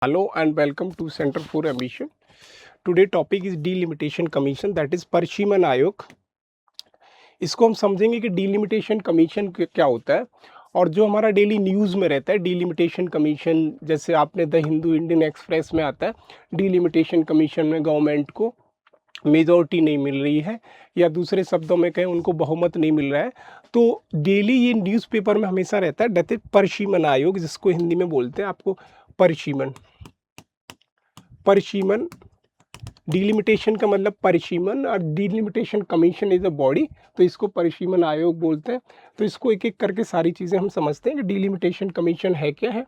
Hello and welcome to Center for Ambition. Today topic is delimitation commission, that is परशीमन आयोग. इसको हम समझेंगे कि डिलिमिटेशन कमीशन क्या होता है और जो हमारा डेली न्यूज़ में रहता है डिलिमिटेशन कमीशन, जैसे आपने द हिंदू इंडियन एक्सप्रेस में आता है डिलिमिटेशन कमीशन में गवर्नमेंट को मेजॉरिटी नहीं मिल रही है, या दूसरे शब्दों में कहें उनको बहुमत नहीं मिल रहा है. तो डेली ये न्यूज़पेपर में हमेशा रहता है दैट इज परशीमन आयोग, जिसको हिंदी में बोलते हैं आपको परशीमन. परशीमन डिलिमिटेशन का मतलब परिसीमन और delimitation commission is a body, तो इसको परिसीमन आयोग बोलते हैं. तो इसको एक एक करके सारी चीज़ें हम समझते हैं कि डिलिमिटेशन कमीशन है क्या है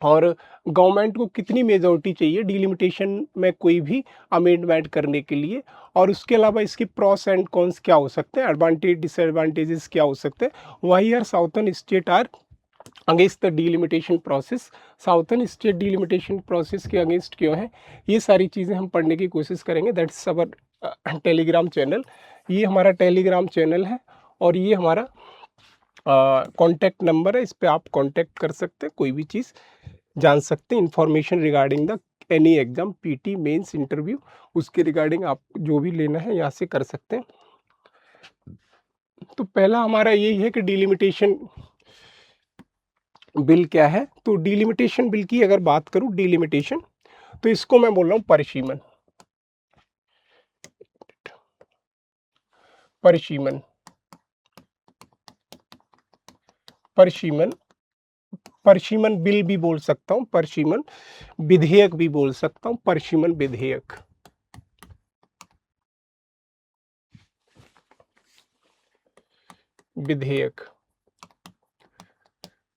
और गवर्नमेंट को कितनी मेजॉरिटी चाहिए डिलिमिटेशन में कोई भी अमेंडमेंट करने के लिए, और उसके अलावा इसके प्रॉस एंड कॉन्स क्या हो सकते हैं, एडवांटेज डिसएडवांटेजेस क्या हो सकते हैं. Why are southern state are against the delimitation process, southern state delimitation process के अगेंस्ट क्यों है, ये सारी चीज़ें हम पढ़ने की कोशिश करेंगे. That's our Telegram channel. ये हमारा टेलीग्राम चैनल है और ये हमारा कॉन्टैक्ट नंबर है. इस पर आप कॉन्टैक्ट कर सकते हैं, कोई भी चीज़ जान सकते हैं, information regarding the any exam, PT, mains, interview, उसके रिगार्डिंग आप जो भी लेना है यहाँ से कर सकते हैं. तो पहला हमारा यही है कि डिलिमिटेशन बिल क्या है. तो डिलिमिटेशन बिल की अगर बात करूं, डिलिमिटेशन, तो इसको मैं बोल रहा हूं परिसीमन. परिसीमन परिसीमन परिसीमन बिल भी बोल सकता हूं, परिसीमन विधेयक भी बोल सकता हूं, परिसीमन विधेयक. विधेयक.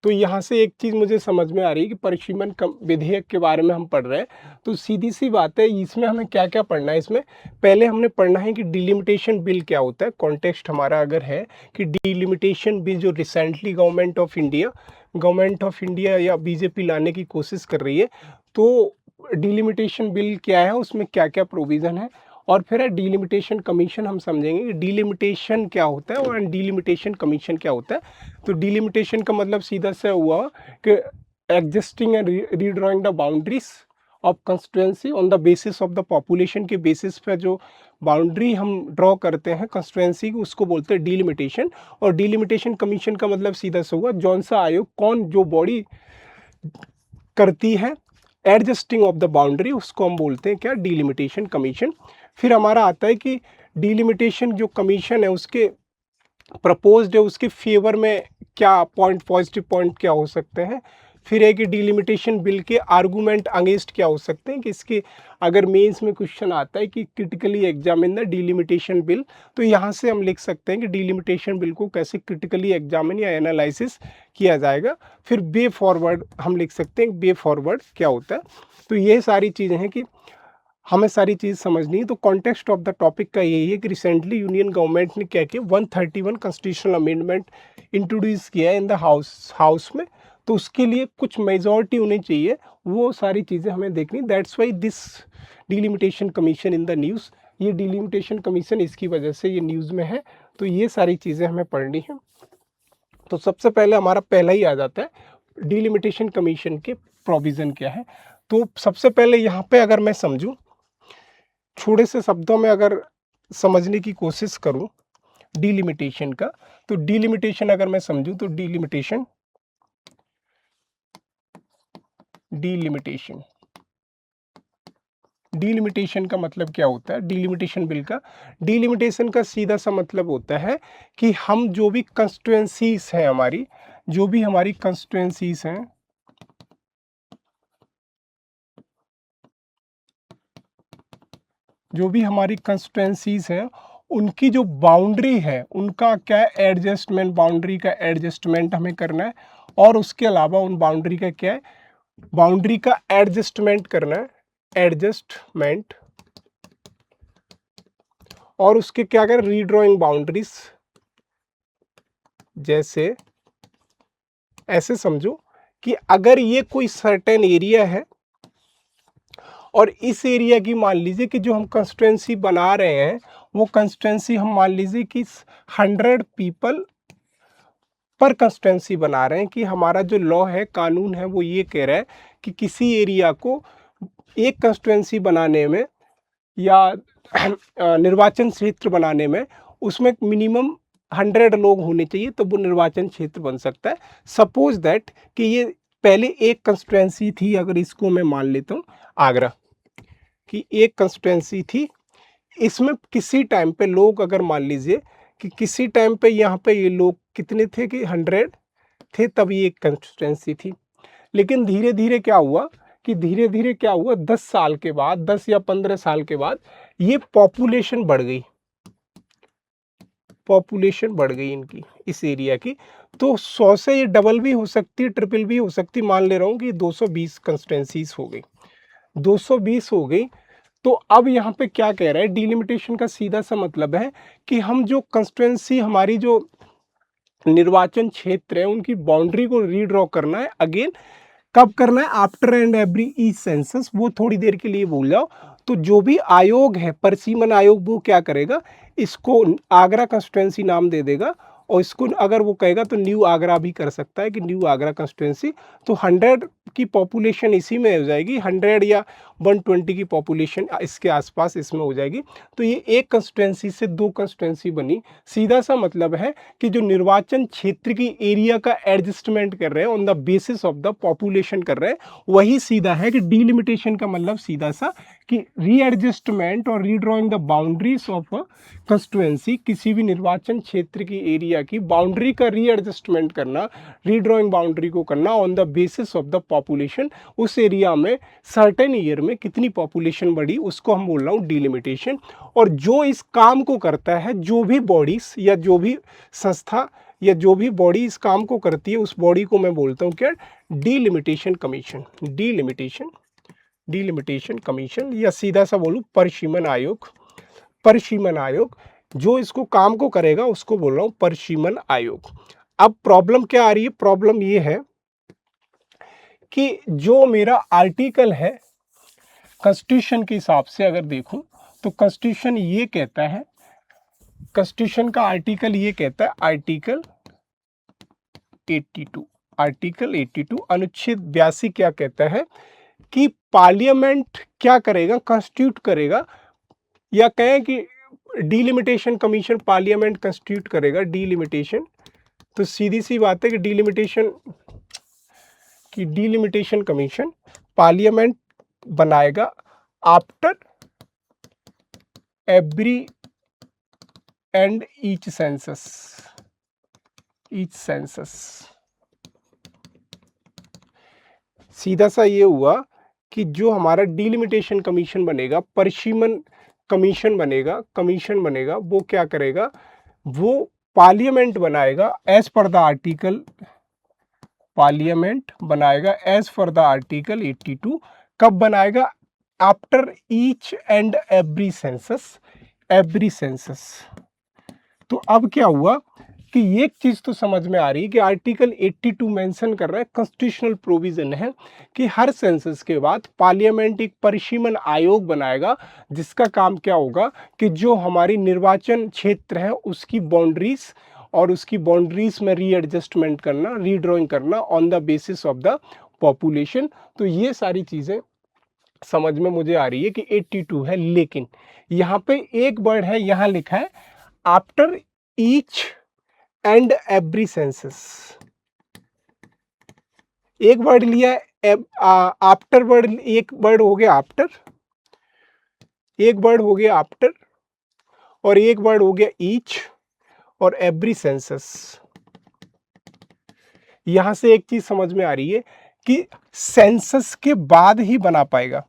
तो यहाँ से एक चीज़ मुझे समझ में आ रही है कि परिसीमन विधेयक के बारे में हम पढ़ रहे हैं, तो सीधी सी बात है इसमें हमें क्या क्या पढ़ना है. इसमें पहले हमने पढ़ना है कि डिलिमिटेशन बिल क्या होता है. कॉन्टेक्स्ट हमारा अगर है कि डिलिमिटेशन बिल जो रिसेंटली गवर्नमेंट ऑफ इंडिया या बीजेपी लाने की कोशिश कर रही है, तो डिलिमिटेशन बिल क्या है, उसमें क्या क्या प्रोविज़न है. और फिर है डिलिमिटेशन कमीशन, हम समझेंगे कि डिलिमिटेशन क्या होता है और डिलिमिटेशन कमीशन क्या होता है. तो डिलिमिटेशन का मतलब सीधा से हुआ कि adjusting and redrawing the boundaries of constituency on the basis of the population के बेसिस पे जो बाउंड्री हम ड्रॉ करते हैं कंस्टिट्यूएंसी की, उसको बोलते हैं डिलिमिटेशन. और डिलिमिटेशन कमीशन का मतलब सीधा से हुआ जौन सा आयोग, कौन जो बॉडी करती है एडजस्टिंग ऑफ द बाउंड्री, उसको हम बोलते हैं क्या, डिलिमिटेशन कमीशन. फिर हमारा आता है कि डिलिमिटेशन जो कमीशन है उसके प्रपोज्ड है, उसके फेवर में क्या पॉइंट, पॉजिटिव पॉइंट क्या हो सकते हैं. फिर है कि डिलिमिटेशन बिल के आर्गूमेंट अगेंस्ट क्या हो सकते हैं, कि इसके अगर मेंस में क्वेश्चन आता है कि critically examine the delimitation bill, तो यहाँ से हम लिख सकते हैं कि डिलिमिटेशन बिल को कैसे क्रिटिकली एग्जामिन या एनालिसिस किया जाएगा. फिर वे फॉरवर्ड हम लिख सकते हैं, वे फॉरवर्ड क्या होता है. तो ये सारी चीज़ें हैं कि हमें सारी चीज़ समझनी है. तो कॉन्टेक्स्ट ऑफ द टॉपिक का यही है कि रिसेंटली यूनियन गवर्नमेंट ने क्या किया, 131 कॉन्स्टिट्यूशनल अमेंडमेंट इंट्रोड्यूस किया है इन द हाउस में. तो उसके लिए कुछ मेजॉरिटी होनी चाहिए, वो सारी चीज़ें हमें देखनी. That's why this delimitation commission in the news. ये डिलिमिटेशन कमीशन इसकी वजह से ये न्यूज़ में है. तो ये सारी चीज़ें हमें पढ़नी है. तो सबसे पहले हमारा पहला ही आ जाता है डिलिमिटेशन कमीशन के प्रोविज़न क्या है. तो सबसे पहले यहाँ पे अगर मैं समझूँ, थोड़े से शब्दों में अगर समझने की कोशिश करूं डिलिमिटेशन का, तो डिलिमिटेशन अगर मैं समझूं तो डिलिमिटेशन डिलिमिटेशन डिलिमिटेशन का मतलब क्या होता है. डिलिमिटेशन बिल का, डिलिमिटेशन का सीधा सा मतलब होता है कि हम जो भी कंस्टिट्यूएंसीज हैं हमारी, जो भी हमारी कंस्टिट्यूएंसीज हैं, जो भी हमारी कंस्टिट्यूएंसीज हैं, उनकी जो बाउंड्री है उनका क्या एडजस्टमेंट, बाउंड्री का एडजस्टमेंट हमें करना है. और उसके अलावा उन बाउंड्री का क्या है, बाउंड्री का एडजस्टमेंट करना है, एडजस्टमेंट. और उसके क्या करें, रीड्रॉइंग बाउंड्रीज. जैसे ऐसे समझो कि अगर ये कोई सर्टेन एरिया है और इस एरिया की मान लीजिए कि जो हम कंस्टिट्यूएंसी बना रहे हैं, वो कंस्टिट्यूएंसी हम मान लीजिए कि 100 पीपल पर कंस्टिट्यूएंसी बना रहे हैं, कि हमारा जो लॉ है, कानून है, वो ये कह रहा है कि किसी एरिया को एक कंस्टिट्यूएंसी बनाने में या निर्वाचन क्षेत्र बनाने में उसमें मिनिमम 100 लोग होने चाहिए तो वो निर्वाचन क्षेत्र बन सकता है। सपोज दैट कि ये पहले एक कंस्टिट्यूएंसी थी, अगर इसको मैं मान लेता हूँ आगरा कि एक कंस्टिट्यूएंसी थी, इसमें किसी टाइम पे लोग, अगर मान लीजिए कि किसी टाइम पे यहाँ पे ये लोग कितने थे कि 100 थे, तब ये एक कंस्टिट्यूएंसी थी। लेकिन धीरे धीरे क्या हुआ कि 10 साल के बाद, 10 या 15 साल के बाद ये पॉपुलेशन बढ़ गई, इनकी इस एरिया की। तो 100 से ये डबल भी हो सकती है, ट्रिपल भी हो सकती, मान ले रहा हूँ कि 220 कंस्टिट्यूएंसीज हो गई, 220 हो गई। तो अब यहाँ पे क्या कह रहा है, डिलिमिटेशन का सीधा सा मतलब है कि हम जो कंस्टिट्यूएंसी, हमारी जो निर्वाचन क्षेत्र है, उनकी बाउंड्री को रीड्रॉ करना है। अगेन कब करना है, after and every each census, वो थोड़ी देर के लिए भूल जाओ। तो जो भी आयोग है, परिसीमन आयोग, वो क्या करेगा, इसको आगरा कंस्टिट्यूएंसी नाम दे देगा, और इसको अगर वो कहेगा तो न्यू आगरा भी कर सकता है कि न्यू आगरा कंस्टिट्यूएंसी। तो 100 की पॉपुलेशन इसी में हो जाएगी, 100 या 120 की पॉपुलेशन इसके आसपास इसमें हो जाएगी। तो ये एक कंस्टिट्यूएंसी से 2 कंस्टिट्यूएंसी बनी। सीधा सा मतलब है कि जो निर्वाचन क्षेत्र की एरिया का एडजस्टमेंट कर रहे हैं on the basis of the population कर रहे हैं, वही सीधा है कि डिलिमिटेशन का मतलब सीधा सा कि रीएडजस्टमेंट और redrawing the boundaries of a constituency, किसी भी निर्वाचन क्षेत्र की एरिया की बाउंड्री का रीएडजस्टमेंट करना, रीड्रॉइंग बाउंड्री को करना on the basis of the population. उस एरिया में सर्टेन ईयर में कितनी पॉपुलेशन बढ़ी, उसको हम बोल रहा हूँ डिलिमिटेशन। और जो इस काम को करता है, जो भी बॉडीज या जो भी संस्था या जो भी बॉडी इस काम को करती है, उस बॉडी को मैं बोलता हूँ क्या, डिलिमिटेशन कमीशन, डिलिमिटेशन कमीशन, या सीधा सा बोलूँ परिसीमन आयोग। परिसीमन आयोग जो इसको काम को करेगा उसको बोल रहा हूँ परिसीमन आयोग। अब प्रॉब्लम क्या आ रही है, प्रॉब्लम ये है कि जो मेरा आर्टिकल है कॉन्स्टिट्यूशन के हिसाब से अगर देखूं तो कॉन्स्टिट्यूशन ये कहता है, कॉन्स्टिट्यूशन का आर्टिकल ये कहता है, आर्टिकल 82, आर्टिकल 82 अनुच्छेद 82 क्या कहता है कि पार्लियामेंट क्या करेगा, कॉन्स्टिट्यूट करेगा, या कहें कि डिलिमिटेशन कमीशन पार्लियामेंट कॉन्स्टिट्यूट करेगा, डिलिमिटेशन। तो सीधी सी बात है कि डिलिमिटेशन कमीशन पार्लियामेंट बनाएगा after every and each census, सीधा सा ये हुआ कि जो हमारा डिलिमिटेशन कमीशन बनेगा, परिसीमन कमीशन बनेगा, वो क्या करेगा, वो पार्लियामेंट बनाएगा as per the article, parliament बनाएगा एज पर द आर्टिकल 82। कब बनाएगा, after each and every census, तो अब क्या हुआ कि एक चीज तो समझ में आ रही है कि आर्टिकल 82 मेंशन कर रहा है, कॉन्स्टिट्यूशनल प्रोविजन है कि हर सेंसस के बाद पार्लियामेंट एक परिसीमन आयोग बनाएगा, जिसका काम क्या होगा कि जो हमारी निर्वाचन क्षेत्र है उसकी बाउंड्रीज और उसकी बाउंड्रीज में रीएडजस्टमेंट करना, रीड्रॉइंग करना on the basis of the population. तो ये सारी चीजें समझ में मुझे आ रही है कि 82 है, लेकिन यहाँ पे एक वर्ड है, यहाँ लिखा है after each and every census, एक वर्ड लिया है आफ्टर वर्ड, एक वर्ड हो गया आफ्टर, एक वर्ड हो गया आफ्टर, और एक वर्ड हो गया ईच और एवरी सेंसस। यहां से एक चीज समझ में आ रही है कि सेंसस के बाद ही बना पाएगा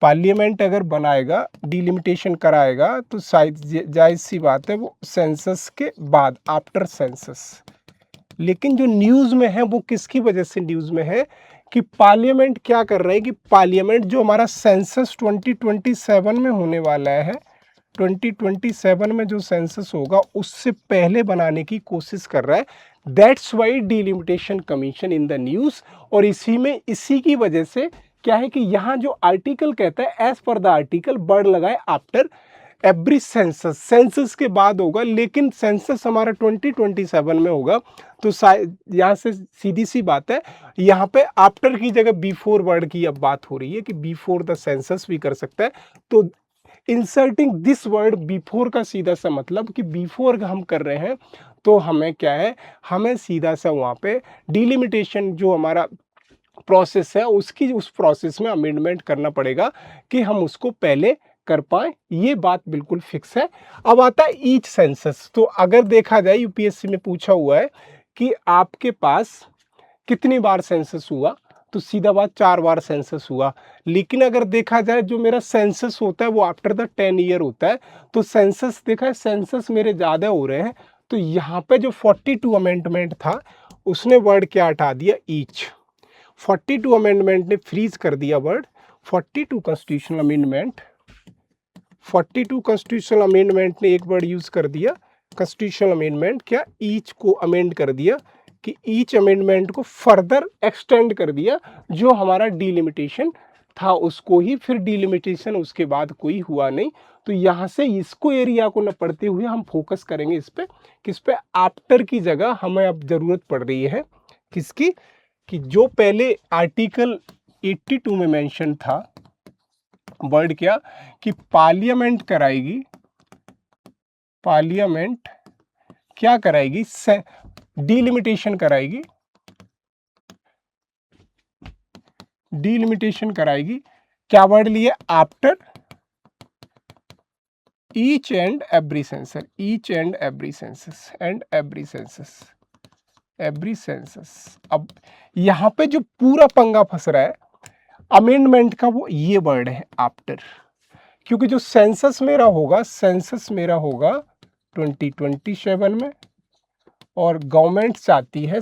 पार्लियामेंट, अगर बनाएगा डिलिमिटेशन कराएगा तो जायज सी बात है वो सेंसस के बाद, आफ्टर सेंसस। लेकिन जो न्यूज में है वो किसकी वजह से न्यूज में है कि पार्लियामेंट क्या कर रहा है कि पार्लियामेंट जो हमारा सेंसस 2027 में होने वाला है, 2027 में जो सेंसस होगा उससे पहले बनाने की कोशिश कर रहा है। That's why delimitation commission in the news. और इसी की वजह से क्या है कि यहाँ जो आर्टिकल कहता है as per the article word लगाए आफ्टर, एवरी सेंसस, सेंसस के बाद होगा, लेकिन सेंसस हमारा 2027 में होगा। तो यहाँ से सीधी सी बात है, यहाँ पे आफ्टर की जगह बिफोर वर्ड की अब बात हो रही है कि बिफोर द सेंसस भी कर सकता है। तो इंसर्टिंग दिस वर्ड बिफोर का सीधा सा मतलब कि बिफोर हम कर रहे हैं तो हमें क्या है, हमें सीधा सा वहाँ पे डिलिमिटेशन जो हमारा प्रोसेस है उसकी उस प्रोसेस में अमेंडमेंट करना पड़ेगा कि हम उसको पहले कर पाए, ये बात बिल्कुल फिक्स है। अब आता है ईच सेंसस। तो अगर देखा जाए यूपीएससी में पूछा हुआ है कि आपके पास कितनी बार सेंसस हुआ, तो सीधा बात 4 बार सेंसस हुआ। लेकिन अगर देखा जाए जो मेरा सेंसस होता है वो आफ्टर द 10 ईयर होता है, तो सेंसस देखा है सेंसस मेरे ज़्यादा हो रहे हैं। तो यहाँ पे जो 42 अमेंडमेंट था उसने वर्ड क्या हटा दिया, ईच। 42 अमेंडमेंट ने फ्रीज कर दिया word. 42 constitutional amendment, 42 constitutional amendment ने एक वर्ड यूज कर दिया, कॉन्स्टिट्यूशनल अमेंडमेंट क्या, ईच को अमेंड कर दिया कि ईच अमेंडमेंट को फर्दर एक्सटेंड कर दिया। जो हमारा डिलिमिटेशन था उसको ही, फिर डिलिमिटेशन उसके बाद कोई हुआ नहीं। तो यहाँ से इसको एरिया को न पढ़ते हुए हम फोकस करेंगे इस पे, किस पे, आफ्टर की जगह हमें अब जरूरत पड़ रही है किसकी, कि जो पहले आर्टिकल 82 में मेंशन था वर्ड क्या, कि पार्लियामेंट कराएगी, पार्लियामेंट क्या कराएगी, डिलिमिटेशन कराएगी, डिलिमिटेशन कराएगी। क्या वर्ड लिए, after each and every census, each and every census, and every census, every census. अब यहां पे जो पूरा पंगा फंस रहा है अमेंडमेंट का वो ये वर्ड है आफ्टर, क्योंकि जो सेंसस मेरा होगा, सेंसस मेरा होगा 2027 में, और गवर्नमेंट चाहती है,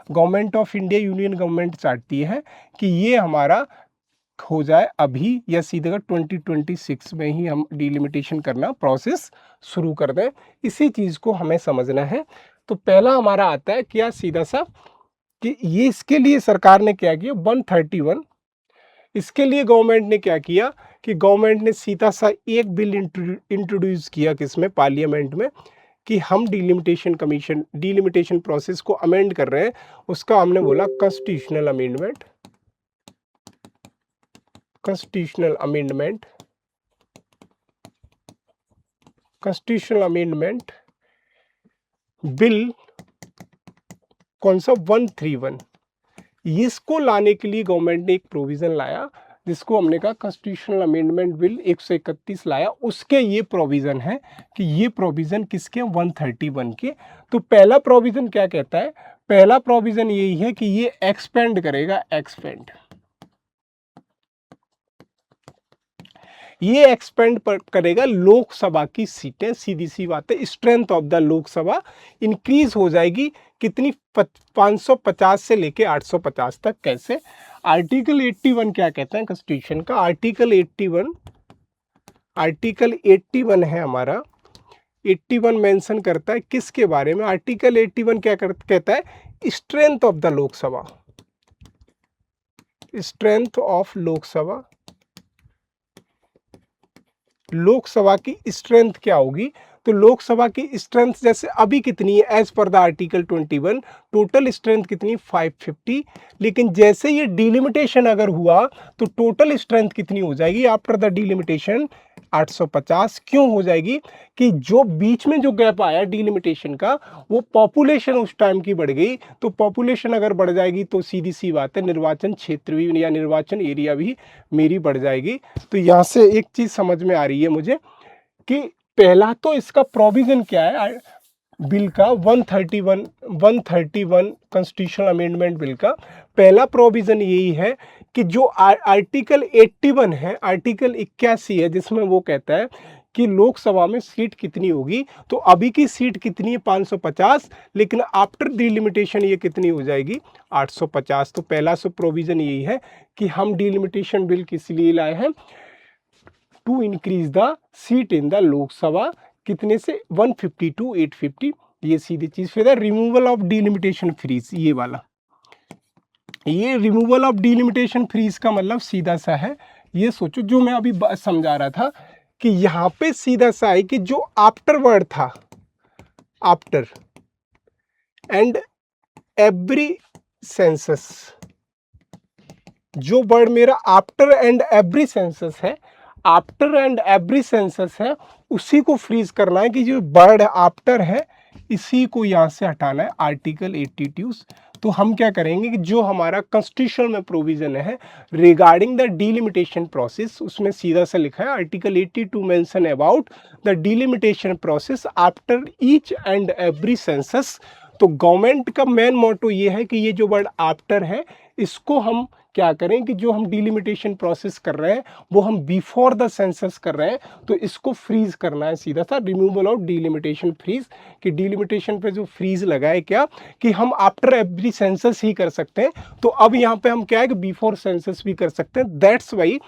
government of India, union government चाहती है कि ये हमारा हो जाए अभी, या सीधे 2026 में ही हम डिलिमिटेशन करना प्रोसेस शुरू कर दें। इसी चीज़ को हमें समझना है। तो पहला हमारा आता है क्या, सीधा सा कि ये इसके लिए सरकार ने क्या किया, 131, इसके लिए गवर्नमेंट ने क्या किया कि गवर्नमेंट ने सीधा सा एक बिल इंट्रोड्यूस किया किसमें, पार्लियामेंट में, कि हम डिलिमिटेशन कमीशन, डिलिमिटेशन प्रोसेस को अमेंड कर रहे हैं। उसका हमने बोला constitutional amendment, constitutional amendment, constitutional amendment bill कौन सा, 131। इसको लाने के लिए गवर्नमेंट ने एक प्रोविजन लाया जिसको हमने कहा कॉन्स्टिट्यूशनल अमेंडमेंट बिल 131 लाया। उसके ये प्रोविजन है कि ये प्रोविजन किसके, 131 के। तो पहला प्रोविजन क्या कहता है, पहला प्रोविजन यही है कि ये एक्सपेंड करेगा, एक्सपेंड, ये एक्सपेंड करेगा लोकसभा की सीटें। सीधी सी बात है, strength of the Lok Sabha increase हो जाएगी कितनी, 550 से लेके 850 तक। कैसे, आर्टिकल 81 क्या कहता है कॉन्स्टिट्यूशन का, आर्टिकल 81, आर्टिकल 81 है हमारा, 81 मेंशन करता है किसके बारे में, आर्टिकल 81 क्या कहता है, strength of the Lok Sabha, strength of Lok Sabha, Lok Sabha की स्ट्रेंथ क्या होगी। तो लोकसभा की स्ट्रेंथ जैसे अभी कितनी है, as per the article 21 total strength कितनी, 550। लेकिन जैसे ये डिलिमिटेशन अगर हुआ तो टोटल स्ट्रेंथ कितनी हो जाएगी आफ्टर द डिलिमिटेशन, 850। क्यों हो जाएगी कि जो बीच में जो गैप आया डिलिमिटेशन का, वो पॉपुलेशन उस टाइम की बढ़ गई। तो पॉपुलेशन अगर बढ़ जाएगी तो सीधी सी बात है निर्वाचन क्षेत्र भी या निर्वाचन एरिया भी मेरी बढ़ जाएगी। तो यहाँ से एक चीज समझ में आ रही है मुझे कि पहला तो इसका प्रोविजन क्या है बिल का, 131 कॉन्स्टिट्यूशनल अमेंडमेंट बिल का पहला प्रोविजन यही है कि जो आर्टिकल 81 है, आर्टिकल 81 है, जिसमें वो कहता है कि लोकसभा में सीट कितनी होगी। तो अभी की सीट कितनी है, 550, लेकिन आफ्टर डिलिमिटेशन ये कितनी हो जाएगी, 850। तो पहला सो प्रोविजन यही है कि हम डिलिमिटेशन बिल किस लिए लाए हैं, to increase the seat in the Lok Sabha, कितने से 150 टू 850। ये सीधी चीज। फिर रिमूवल ऑफ डिलिमिटेशन फ्रीज, ये वाला, ये रिमूवल ऑफ डिलिमिटेशन फ्रीज का मतलब सीधा सा है, ये सोचो जो मैं अभी समझा रहा था कि यहाँ पे सीधा सा है कि जो आफ्टर वर्ड था, आफ्टर एंड एवरी सेंसस, जो वर्ड मेरा आफ्टर एंड एवरी सेंसस है, आफ्टर एंड एवरी सेंसस है, उसी को फ्रीज करना है कि जो वर्ड आफ्टर है इसी को यहाँ से हटाना है, आर्टिकल 82। तो हम क्या करेंगे कि जो हमारा कॉन्स्टिट्यूशन में प्रोविजन है रिगार्डिंग द डिलिमिटेशन प्रोसेस, उसमें सीधा सा लिखा है article 82 mention about the delimitation process after each and every census. तो गवर्नमेंट का मेन मोटो ये है कि ये जो वर्ड आफ्टर है इसको हम क्या करें कि जो हम डिलिमिटेशन प्रोसेस कर रहे हैं वो हम बिफोर द सेंसस कर रहे हैं, तो इसको फ्रीज करना है, सीधा सा रिमूवल ऑफ डिलिमिटेशन फ्रीज। कि डिलिमिटेशन पे जो फ्रीज लगा है क्या कि हम आफ्टर एवरी सेंसस ही कर सकते हैं, तो अब यहाँ पे हम क्या है कि बिफोर सेंसस भी कर सकते हैं। That's why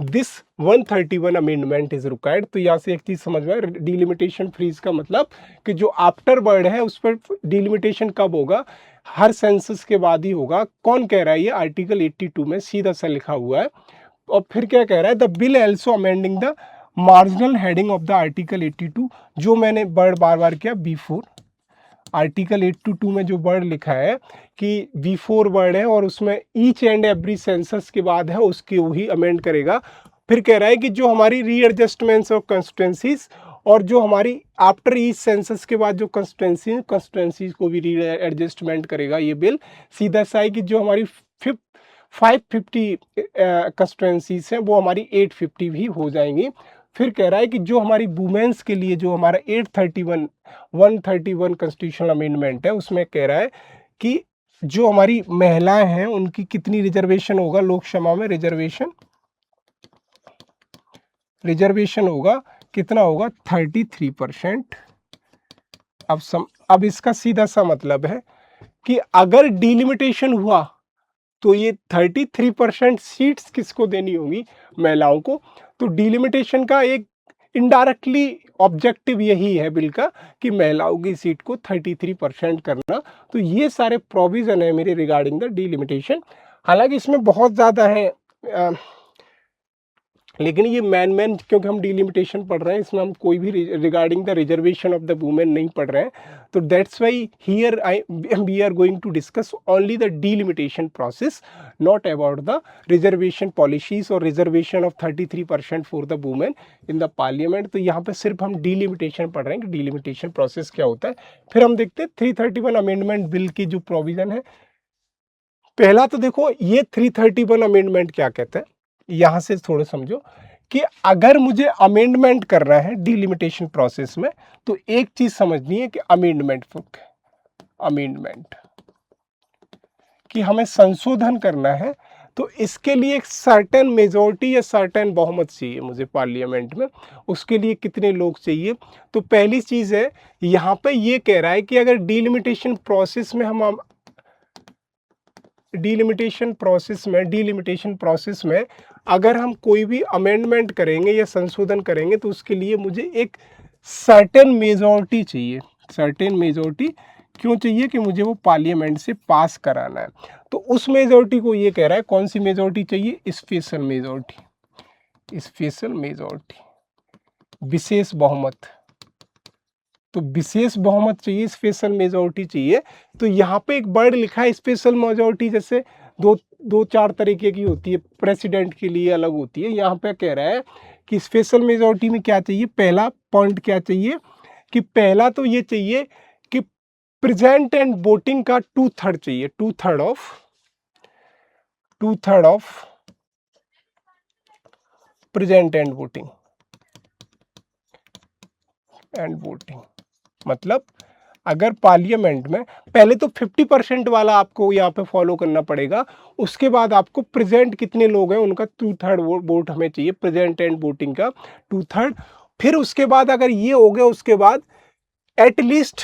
this 131 amendment is required. तो यहाँ से एक चीज समझ में, डिलिमिटेशन फ्रीज का मतलब कि जो आफ्टर वर्ड है उस पर डिलिमिटेशन कब होगा, हर सेंसस के बाद ही होगा। कौन कह रहा है ये, आर्टिकल 82 में सीधा सा लिखा हुआ है। और फिर क्या कह रहा है, the bill also amending the marginal heading of the article 82, जो मैंने वर्ड बार बार किया बिफोर, आर्टिकल 82 में जो वर्ड लिखा है कि बिफोर वर्ड है और उसमें ईच एंड एवरी सेंसस के बाद है, उसकी वही अमेंड करेगा। फिर कह रहा है कि जो हमारी रीएडजस्टमेंट्स ऑफ कंस्टिट्यूएंसीज और जो हमारी आफ्टर ईच सेंसस के बाद जो कंस्टिट्यूएंसीज को भी रीएडजस्टमेंट करेगा ये बिल। सीधा सा है कि जो हमारी 550 कंस्टिट्यूएंसीज हैं वो हमारी 850 भी हो जाएंगी। फिर कह रहा है कि जो हमारी वुमेन्स के लिए जो हमारा 131 कॉन्स्टिट्यूशनल अमेंडमेंट है उसमें कह रहा है कि जो हमारी महिलाएं हैं उनकी कितनी रिजर्वेशन होगा लोकसभा में, रिजर्वेशन होगा कितना होगा 33%। अब इसका सीधा सा मतलब है कि अगर डिलिमिटेशन हुआ तो ये 33% सीट्स किसको देनी होगी, महिलाओं को। तो डिलिमिटेशन का एक इनडायरेक्टली ऑब्जेक्टिव यही है बिल का कि महिलाओं की सीट को 33% करना। तो ये सारे प्रोविजन है मेरे रिगार्डिंग द डिलिमिटेशन। हालांकि इसमें बहुत ज़्यादा है लेकिन ये मैन क्योंकि हम डिलिमिटेशन पढ़ रहे हैं इसमें हम कोई भी regarding the reservation of the women नहीं पढ़ रहे हैं। तो that's why here we are going to discuss only the delimitation process, not about the reservation policies और reservation of 33% for the women in the parliament. तो यहाँ पे सिर्फ हम डिलिमिटेशन पढ़ रहे हैं कि डिलिमिटेशन प्रोसेस क्या होता है। फिर हम देखते हैं 331 अमेंडमेंट बिल की जो प्रोविजन है। पहला तो देखो ये 331 अमेंडमेंट क्या कहता है, यहां से थोड़ा समझो कि अगर मुझे अमेंडमेंट करना है डिलिमिटेशन प्रोसेस में तो एक चीज समझनी है कि अमेंडमेंट कि हमें संशोधन करना है तो इसके लिए एक सर्टेन मेजॉरिटी या सर्टेन बहुमत चाहिए मुझे पार्लियामेंट में। उसके लिए कितने लोग चाहिए, तो पहली चीज है यहां पे ये कह रहा है कि अगर डिलिमिटेशन प्रोसेस में अगर हम कोई भी अमेंडमेंट करेंगे या संशोधन करेंगे तो उसके लिए मुझे एक सर्टेन मेजॉरिटी चाहिए। सर्टेन मेजॉरिटी क्यों चाहिए कि मुझे वो पार्लियामेंट से पास कराना है। तो उस मेजॉरिटी को ये कह रहा है, कौन सी मेजॉरिटी चाहिए, स्पेशल मेजॉरिटी, विशेष बहुमत। तो विशेष बहुमत चाहिए, स्पेशल मेजॉरिटी चाहिए। तो यहाँ पे एक वर्ड लिखा है स्पेशल मेजॉरिटी, जैसे दो चार तरीके की होती है, प्रेसिडेंट के लिए अलग होती है। यहाँ पे कह रहा है कि स्पेशल मेजॉरिटी में क्या चाहिए, पहला पॉइंट क्या चाहिए कि पहला तो ये चाहिए कि प्रेजेंट एंड वोटिंग का 2/3 चाहिए, 2/3 ऑफ प्रेजेंट एंड वोटिंग मतलब अगर पार्लियामेंट में पहले तो 50% वाला आपको यहाँ पे फॉलो करना पड़ेगा, उसके बाद आपको प्रेजेंट कितने लोग हैं उनका 2/3 वोट हमें चाहिए, प्रेजेंट एंड वोटिंग का 2/3। फिर उसके बाद अगर ये हो गया उसके बाद एटलीस्ट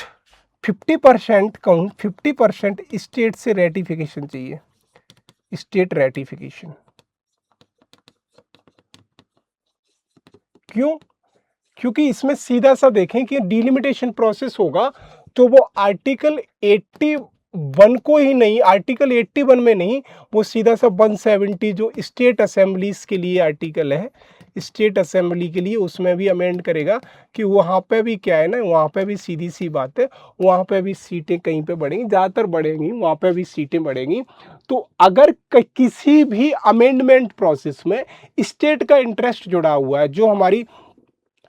50% कहूँ 50% स्टेट से रेटिफिकेशन चाहिए, स्टेट रेटिफिकेशन। क्यों, क्योंकि इसमें सीधा सा देखें कि डिलिमिटेशन प्रोसेस होगा तो वो आर्टिकल वन को ही नहीं, आर्टिकल 81 में नहीं, वो सीधा सा 170 जो स्टेट असेंबलीज के लिए आर्टिकल है, स्टेट असेंबली के लिए, उसमें भी अमेंड करेगा कि वहाँ पे भी क्या है ना, वहाँ पे भी सीधी सी बात है, वहाँ पे भी सीटें कहीं पे बढ़ेंगी, ज़्यादातर बढ़ेंगी, वहाँ पे भी सीटें बढ़ेंगी। तो अगर किसी भी अमेंडमेंट प्रोसेस में स्टेट का इंटरेस्ट जुड़ा हुआ है, जो हमारी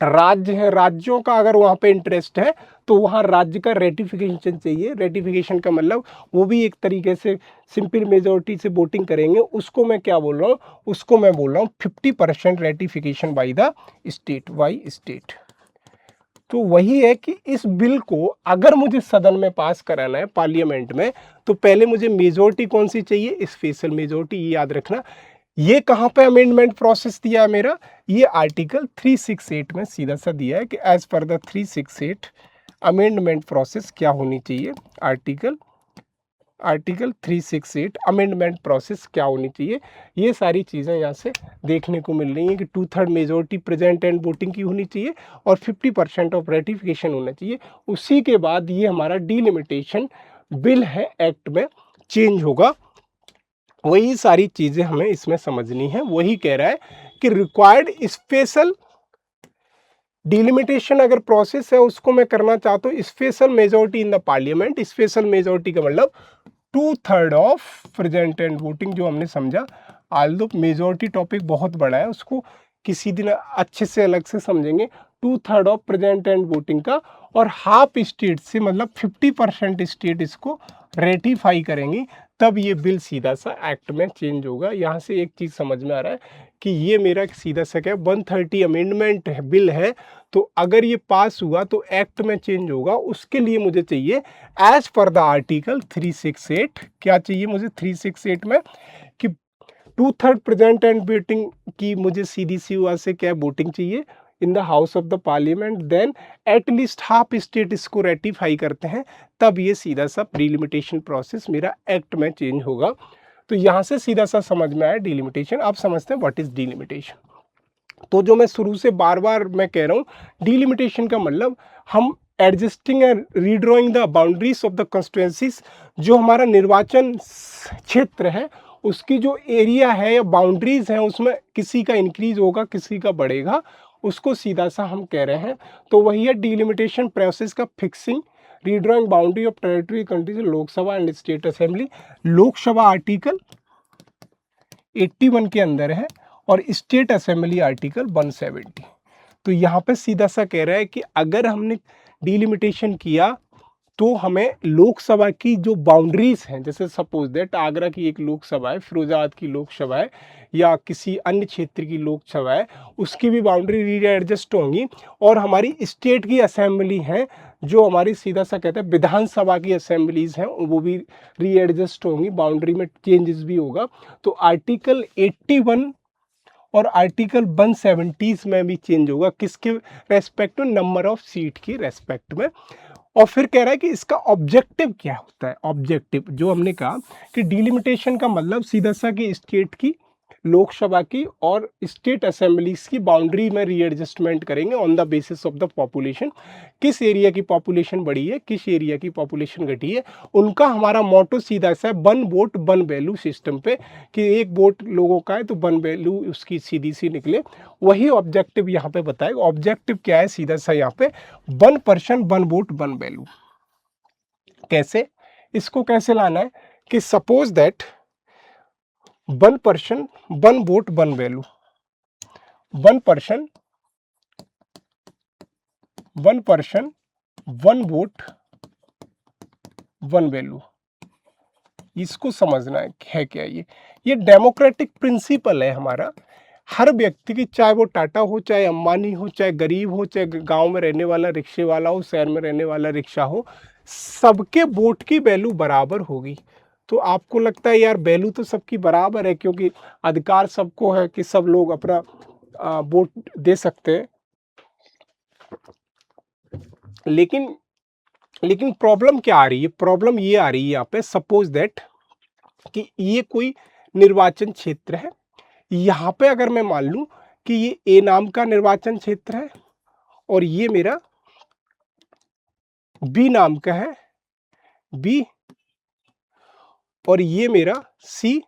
राज्य है, राज्यों का अगर वहाँ पे इंटरेस्ट है, तो वहाँ राज्य का रेटिफिकेशन चाहिए। रेटिफिकेशन का मतलब वो भी एक तरीके से सिंपल मेजोरिटी से वोटिंग करेंगे, उसको मैं क्या बोल रहा हूँ, उसको मैं बोल रहा हूँ 50% ratification by the state, by state. तो वही है कि इस बिल को अगर मुझे सदन में पास कराना है, पार्लियामेंट में, तो पहले मुझे मेजोरिटी कौन सी चाहिए, स्पेशल मेजोरिटी, ये याद रखना। ये कहाँ पे अमेंडमेंट प्रोसेस दिया है मेरा, ये आर्टिकल 368 में सीधा सा दिया है कि as per the 368 amendment process क्या होनी चाहिए, आर्टिकल 368 अमेंडमेंट प्रोसेस क्या होनी चाहिए। ये सारी चीज़ें यहाँ से देखने को मिल रही हैं कि 2/3 मेजोरिटी प्रेजेंट एंड वोटिंग की होनी चाहिए और 50% ऑफ रेटिफिकेशन होना चाहिए। उसी के बाद ये हमारा डिलिमिटेशन बिल है, एक्ट में चेंज होगा। वही सारी चीज़ें हमें इसमें समझनी है। वही कह रहा है कि रिक्वायर्ड स्पेशल डिलिमिटेशन अगर प्रोसेस है उसको मैं करना चाहता हूँ special majority in the parliament. Special majority का मतलब 2/3 ऑफ प्रेजेंट एंड वोटिंग, जो हमने समझा। आल्दो मेजोरिटी टॉपिक बहुत बड़ा है, उसको किसी दिन अच्छे से अलग से समझेंगे। 2/3 ऑफ प्रेजेंट एंड वोटिंग का, और हाफ स्टेट से मतलब 50% स्टेट इसको रेटिफाई करेंगी, तब ये बिल सीधा सा एक्ट में चेंज होगा। यहाँ से एक चीज़ समझ में आ रहा है कि ये मेरा सीधा सा क्या 130 अमेंडमेंट बिल है, तो अगर ये पास हुआ तो एक्ट में चेंज होगा। उसके लिए मुझे चाहिए एज पर द आर्टिकल 368, क्या चाहिए मुझे 368 में, कि 2/3 प्रेजेंट एंड वोटिंग की मुझे सीधी सी वहाँ से क्या वोटिंग चाहिए in the house of the parliament, then at least half state इसको रेटिफाई करते हैं, तब ये सीधा सा डिलिमिटेशन प्रोसेस मेरा एक्ट में चेंज होगा। तो यहाँ से सीधा सा समझ में आया डिलिमिटेशन। आप समझते हैं व्हाट इज डिलिमिटेशन। तो जो मैं शुरू से बार बार मैं कह रहा हूँ, डिलिमिटेशन का मतलब हम adjusting and redrawing the boundaries of the constituencies, जो हमारा निर्वाचन क्षेत्र है उसकी जो एरिया है या बाउंड्रीज हैं उसमें किसी का इंक्रीज होगा, किसी का बढ़ेगा, उसको सीधा सा हम कह रहे हैं। तो वही है डिलिमिटेशन प्रोसेस का fixing redrawing boundary of territory countries, Lok Sabha and state assembly. Lok Sabha article 81 के अंदर है और स्टेट असेंबली आर्टिकल 170। तो यहाँ पे सीधा सा कह रहा है कि अगर हमने डिलिमिटेशन किया तो हमें लोकसभा की जो बाउंड्रीज हैं, जैसे सपोज दैट आगरा की एक लोकसभा है, फिरोजाबाद की लोकसभा है, या किसी अन्य क्षेत्र की लोकसभा है, उसकी भी बाउंड्री रीएडजस्ट होंगी। और हमारी स्टेट की असेंबली है, जो हमारी सीधा सा कहते हैं विधानसभा की असेंबलीज हैं, वो भी रीएडजस्ट होंगी, बाउंड्री में चेंजेस भी होगा। तो आर्टिकल 81 और आर्टिकल 170 में भी चेंज होगा, किसके रेस्पेक्ट में, नंबर ऑफ सीट की रेस्पेक्ट में। और फिर कह रहा है कि इसका ऑब्जेक्टिव क्या होता है। ऑब्जेक्टिव जो हमने कहा कि डिलिमिटेशन का मतलब सीधा सा कि स्टेट की, लोकसभा की और स्टेट असेंबलीज की बाउंड्री में रीएडजस्टमेंट करेंगे on the basis of the population. किस एरिया की पॉपुलेशन बढ़ी है, किस एरिया की पॉपुलेशन घटी है, उनका हमारा मोटो सीधा सा है 1 वोट 1 वैल्यू सिस्टम पे, कि 1 वोट लोगों का है तो 1 वैल्यू उसकी सीधी सी निकले। वही ऑब्जेक्टिव यहाँ पे बताएगा। ऑब्जेक्टिव क्या है, सीधा सा यहाँ पे 1 पर्सन 1 वोट 1 वैल्यू। कैसे, इसको कैसे लाना है कि suppose that 1 person 1 vote 1 value, 1 person 1 vote 1 value, इसको समझना है क्या ये डेमोक्रेटिक प्रिंसिपल है हमारा। हर व्यक्ति की, चाहे वो टाटा हो, चाहे अंबानी हो, चाहे गरीब हो, चाहे गांव में रहने वाला रिक्शे वाला हो, शहर में रहने वाला रिक्शा हो, सबके वोट की वैल्यू बराबर होगी। तो आपको लगता है यार वैल्यू तो सबकी बराबर है, क्योंकि अधिकार सबको है कि सब लोग अपना वोट दे सकते हैं। लेकिन प्रॉब्लम क्या आ रही है, प्रॉब्लम ये आ रही है यहाँ पे, सपोज दैट कि ये कोई निर्वाचन क्षेत्र है। यहाँ पे अगर मैं मान लूं कि ये ए नाम का निर्वाचन क्षेत्र है और ये मेरा बी नाम का है, बी और ये मेरा सी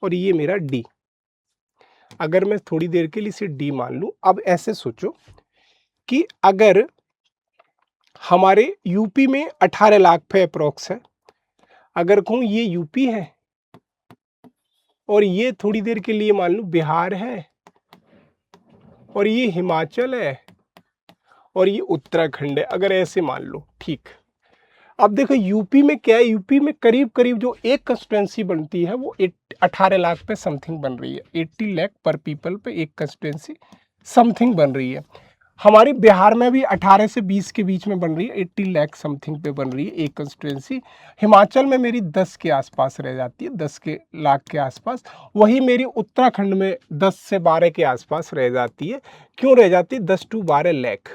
और ये मेरा डी। अगर मैं थोड़ी देर के लिए इसे डी मान लूं, अब ऐसे सोचो कि अगर हमारे यूपी में 18 लाख पे अप्रोक्स है, अगर कहूं ये यूपी है और ये थोड़ी देर के लिए मान लूं बिहार है और ये हिमाचल है और ये उत्तराखंड है, अगर ऐसे मान लो, ठीक। अब देखो यूपी में क्या है, यूपी में करीब करीब जो एक कंस्टिट्यूंसी बनती है वो 18 लाख पे समथिंग बन रही है, 80 लाख पर पीपल पे एक कंस्टिट्यूंसी समथिंग बन रही है। हमारी बिहार में भी 18 से 20 के बीच में बन रही है, 80 लाख समथिंग पे बन रही है एक कंस्टिट्यूंसी। हिमाचल में मेरी 10 के आसपास रह जाती है, 10 के लाख के आसपास। वही मेरी उत्तराखंड में 10 से 12 के आसपास रह जाती है। क्यों रह जाती है 10 to 12 लाख?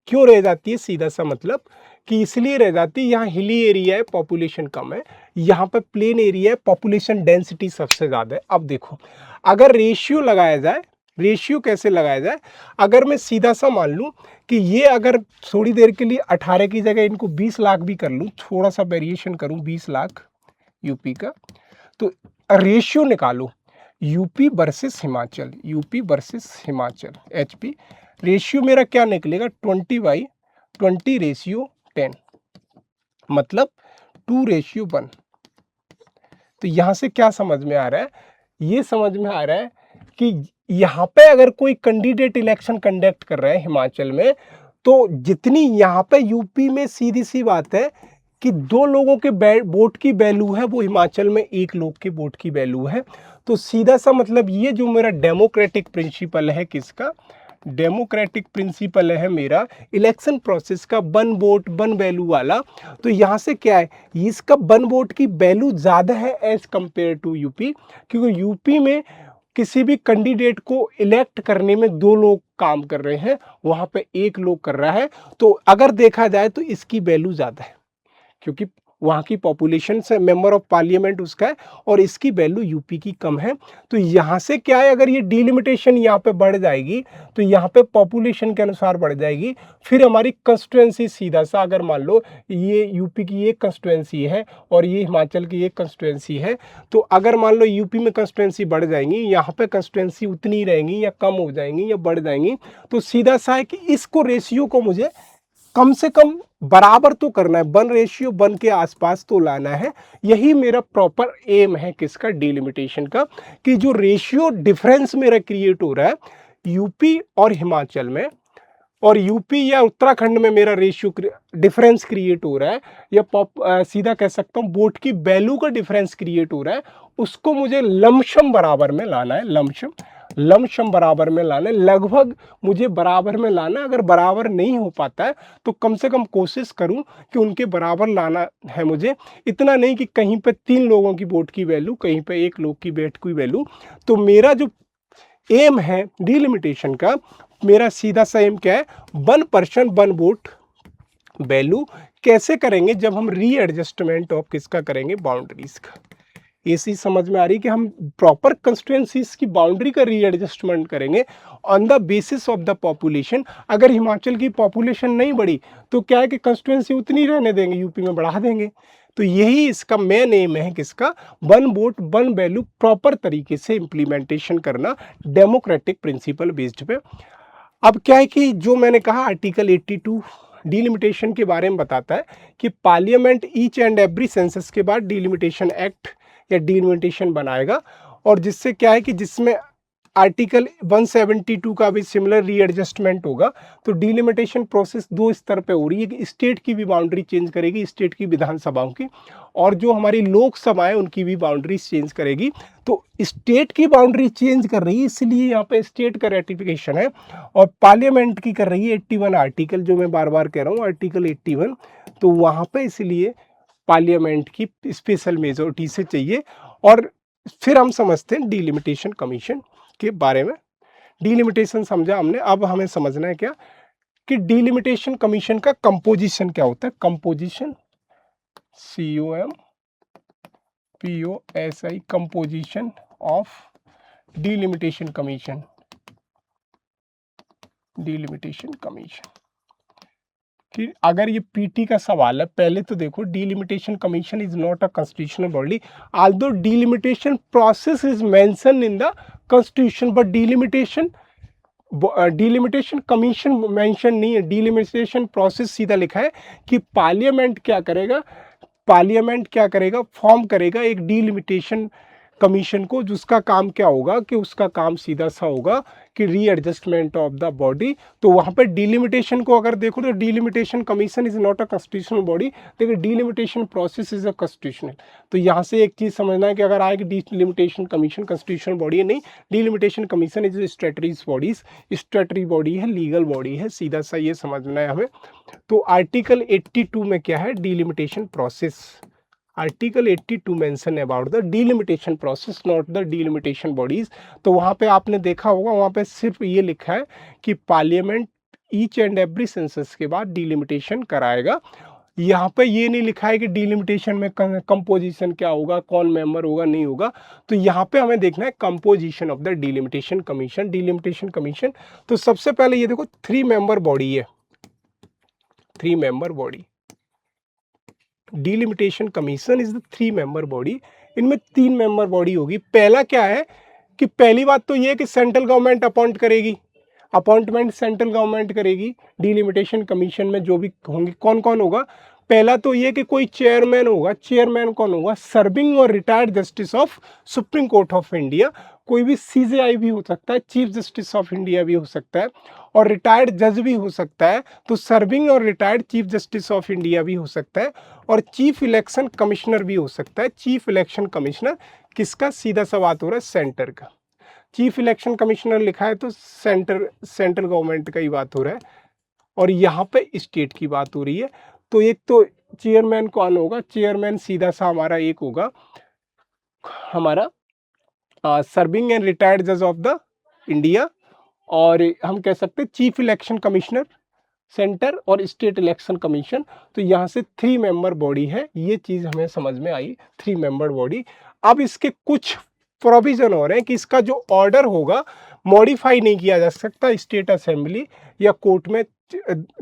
क्यों रह जाती है? सीधा सा मतलब कि इसलिए रह जाती है, यहाँ हिली एरिया है, पॉपुलेशन कम है, यहाँ पे प्लेन एरिया है, पॉपुलेशन डेंसिटी सबसे ज़्यादा है। अब देखो, अगर रेशियो लगाया जाए, रेशियो कैसे लगाया जाए, अगर मैं सीधा सा मान लूँ कि ये अगर थोड़ी देर के लिए 18 की जगह इनको 20 लाख भी कर लूँ, थोड़ा सा वेरिएशन करूँ 20 लाख यूपी का, तो रेशियो निकालो UP versus Himachal, UP versus Himachal, HP, ratio मेरा क्या निकलेगा 20/20 रेशियो 10, मतलब 2:1। तो यहां से क्या समझ में आ रहा है? ये समझ में आ रहा है कि यहाँ पे अगर कोई कैंडिडेट इलेक्शन कंडक्ट कर रहा है हिमाचल में, तो जितनी यहाँ पे यूपी में सीधी सी बात है कि 2 लोगों के वोट की वैल्यू है, वो हिमाचल में 1 लोग के वोट की वैल्यू है। तो सीधा सा मतलब ये जो मेरा डेमोक्रेटिक प्रिंसिपल है, किसका? डेमोक्रेटिक प्रिंसिपल है मेरा इलेक्शन प्रोसेस का, 1 वोट 1 वैल्यू वाला। तो यहाँ से क्या है, इसका 1 वोट की वैल्यू ज़्यादा है एज कंपेयर टू यूपी, क्योंकि यूपी में किसी भी कैंडिडेट को इलेक्ट करने में 2 लोग काम कर रहे हैं, वहाँ पे 1 लोग कर रहा है। तो अगर देखा जाए तो इसकी वैल्यू ज़्यादा है, क्योंकि वहाँ की पॉपुलेशन से मेंबर ऑफ पार्लियामेंट उसका है और इसकी वैल्यू यूपी की कम है। तो यहाँ से क्या है, अगर ये डिलिमिटेशन यहाँ पे बढ़ जाएगी तो यहाँ पे पॉपुलेशन के अनुसार बढ़ जाएगी। फिर हमारी कंस्टिट्यूंसी सीधा सा, अगर मान लो ये यूपी की एक कंस्टिट्यूंसी है और ये हिमाचल की एक कंस्टिट्यूंसी है, तो अगर मान लो यूपी में कंस्टिट्यूंसी बढ़ जाएंगी, यहाँ पे कंस्टिट्यूंसी उतनी ही रहेंगी या कम हो जाएंगी या बढ़ जाएंगी, तो सीधा सा है कि इसको रेशियो को मुझे कम से कम बराबर तो करना है, 1:1 के आसपास तो लाना है। यही मेरा प्रॉपर एम है, किसका? डिलिमिटेशन का, कि जो रेशियो डिफरेंस मेरा क्रिएट हो रहा है यूपी और हिमाचल में, और यूपी या उत्तराखंड में मेरा रेशियो डिफरेंस क्रिएट हो रहा है, या सीधा कह सकता हूँ वोट की वैल्यू का डिफरेंस क्रिएट हो रहा है, उसको मुझे लमसम बराबर में लाना है, लमसम बराबर में लाना है, लगभग मुझे बराबर में लाना है। अगर बराबर नहीं हो पाता है तो कम से कम कोशिश करूं कि उनके बराबर लाना है मुझे, इतना नहीं कि कहीं पे 3 लोगों की वोट की वैल्यू, कहीं पे 1 लोग की वोट की वैल्यू। तो मेरा जो एम है डिलिमिटेशन का, मेरा सीधा सा एम क्या है, 1 पर्सन 1 वोट वैल्यू। कैसे करेंगे? जब हम रीएडजस्टमेंट ऑफ किसका करेंगे? बाउंड्रीज का। ये चीज समझ में आ रही है कि हम प्रॉपर कंस्टिट्यूएंसीज की बाउंड्री का रीएडजस्टमेंट करेंगे on the basis of the population. अगर हिमाचल की पॉपुलेशन नहीं बढ़ी तो क्या है कि कंस्टिट्यूएंसी उतनी रहने देंगे, यूपी में बढ़ा देंगे। तो यही इसका मेन एम है, किसका? 1 वोट 1 वैल्यू प्रॉपर तरीके से इंप्लीमेंटेशन करना, डेमोक्रेटिक प्रिंसिपल बेस्ड पे। अब क्या है कि जो मैंने कहा आर्टिकल 82 डिलिमिटेशन के बारे में बताता है कि parliament each and every census के बाद डिलिमिटेशन एक्ट या डिलिमिटेशन बनाएगा, और जिससे क्या है कि जिसमें आर्टिकल 172 का भी सिमिलर रीएडजस्टमेंट होगा। तो डिलिमिटेशन प्रोसेस 2 स्तर पे हो रही है कि स्टेट की भी बाउंड्री चेंज करेगी, स्टेट की विधानसभाओं की, और जो हमारी लोकसभा है उनकी भी बाउंड्री चेंज करेगी। तो स्टेट की बाउंड्री चेंज कर रही है, इसलिए यहाँ पे स्टेट का रेटिफिकेशन है, और पार्लियामेंट की कर रही है 81 आर्टिकल, जो मैं बार बार कह रहा हूँ आर्टिकल 81। तो वहाँ पे इसलिए पार्लियामेंट की स्पेशल मेजोरिटी से चाहिए। और फिर हम समझते हैं डिलिमिटेशन कमीशन के बारे में। डिलिमिटेशन समझा हमने, अब हमें समझना है क्या कि डिलिमिटेशन कमीशन का कंपोजिशन क्या होता है। Composition, COMPOSI, composition of delimitation commission, delimitation commission. कि अगर ये पीटी का सवाल है, पहले तो देखो delimitation commission is not a constitutional body, although delimitation process is mention in the constitution, but delimitation commission mention नहीं है, डिलिमिटेशन प्रोसेस सीधा लिखा है कि पार्लियामेंट क्या करेगा, फॉर्म करेगा एक डिलिमिटेशन कमीशन को, जिसका काम क्या होगा कि उसका काम सीधा सा होगा कि रीएडजस्टमेंट ऑफ द बॉडी। तो वहाँ पे डिलिमिटेशन को अगर देखो तो delimitation commission is not a constitutional body, लेकिन delimitation process is a constitutional. तो यहाँ से एक चीज़ समझना है कि अगर आए कि डिलिमिटेशन कमीशन कॉन्स्टिट्यूशनल बॉडी है, नहीं, delimitation commission is statutory bodies, statutory body है, लीगल बॉडी है, सीधा सा ये समझना है हमें। तो आर्टिकल 82 में क्या है, delimitation process, article 82 mention about the delimitation process, not the delimitation bodies. तो वहाँ पे आपने देखा होगा, वहाँ पे सिर्फ ये लिखा है कि parliament each and every census के बाद डिलिमिटेशन कराएगा। यहाँ पे ये नहीं लिखा है कि डिलिमिटेशन में कंपोजिशन क्या होगा, कौन मेंबर होगा, नहीं होगा। तो यहाँ पे हमें देखना है composition of the delimitation commission. Delimitation commission, तो सबसे पहले ये देखो 3 मेंबर बॉडी है, 3 member body, delimitation commission is the 3 member body. इनमें 3 मेंबर बॉडी होगी। पहला क्या है कि पहली बात तो ये है कि सेंट्रल गवर्नमेंट अपॉइंट करेगी, अपॉइंटमेंट सेंट्रल गवर्नमेंट करेगी। डिलिमिटेशन कमीशन में जो भी होंगे, कौन कौन होगा, पहला तो ये कि कोई चेयरमैन होगा। चेयरमैन कौन होगा, सर्विंग और retired justice of supreme court of India. कोई भी सीजेआई भी हो सकता है, चीफ जस्टिस ऑफ इंडिया भी हो सकता है, और रिटायर्ड जज भी हो सकता है। तो सर्विंग और retired chief justice of India भी हो सकता है, और चीफ इलेक्शन कमिश्नर भी हो सकता है। चीफ इलेक्शन कमिश्नर किसका, सीधा सा बात हो रहा है सेंटर का। चीफ इलेक्शन कमिश्नर लिखा है तो सेंट्रल गवर्नमेंट का ही बात हो रहा है, और यहाँ पे स्टेट की बात हो रही है। तो एक तो चेयरमैन कौन होगा, चेयरमैन सीधा सा हमारा एक होगा, हमारा सर्विंग एंड रिटायर्ड जज ऑफ द इंडिया, और हम कह सकते हैं चीफ इलेक्शन कमिश्नर सेंटर और स्टेट इलेक्शन कमीशन। तो यहाँ से 3 मेंबर बॉडी है, ये चीज़ हमें समझ में आई, 3 मेंबर बॉडी। अब इसके कुछ प्रोविजन हो रहे हैं कि इसका जो ऑर्डर होगा मॉडिफाई नहीं किया जा सकता स्टेट असेंबली या कोर्ट में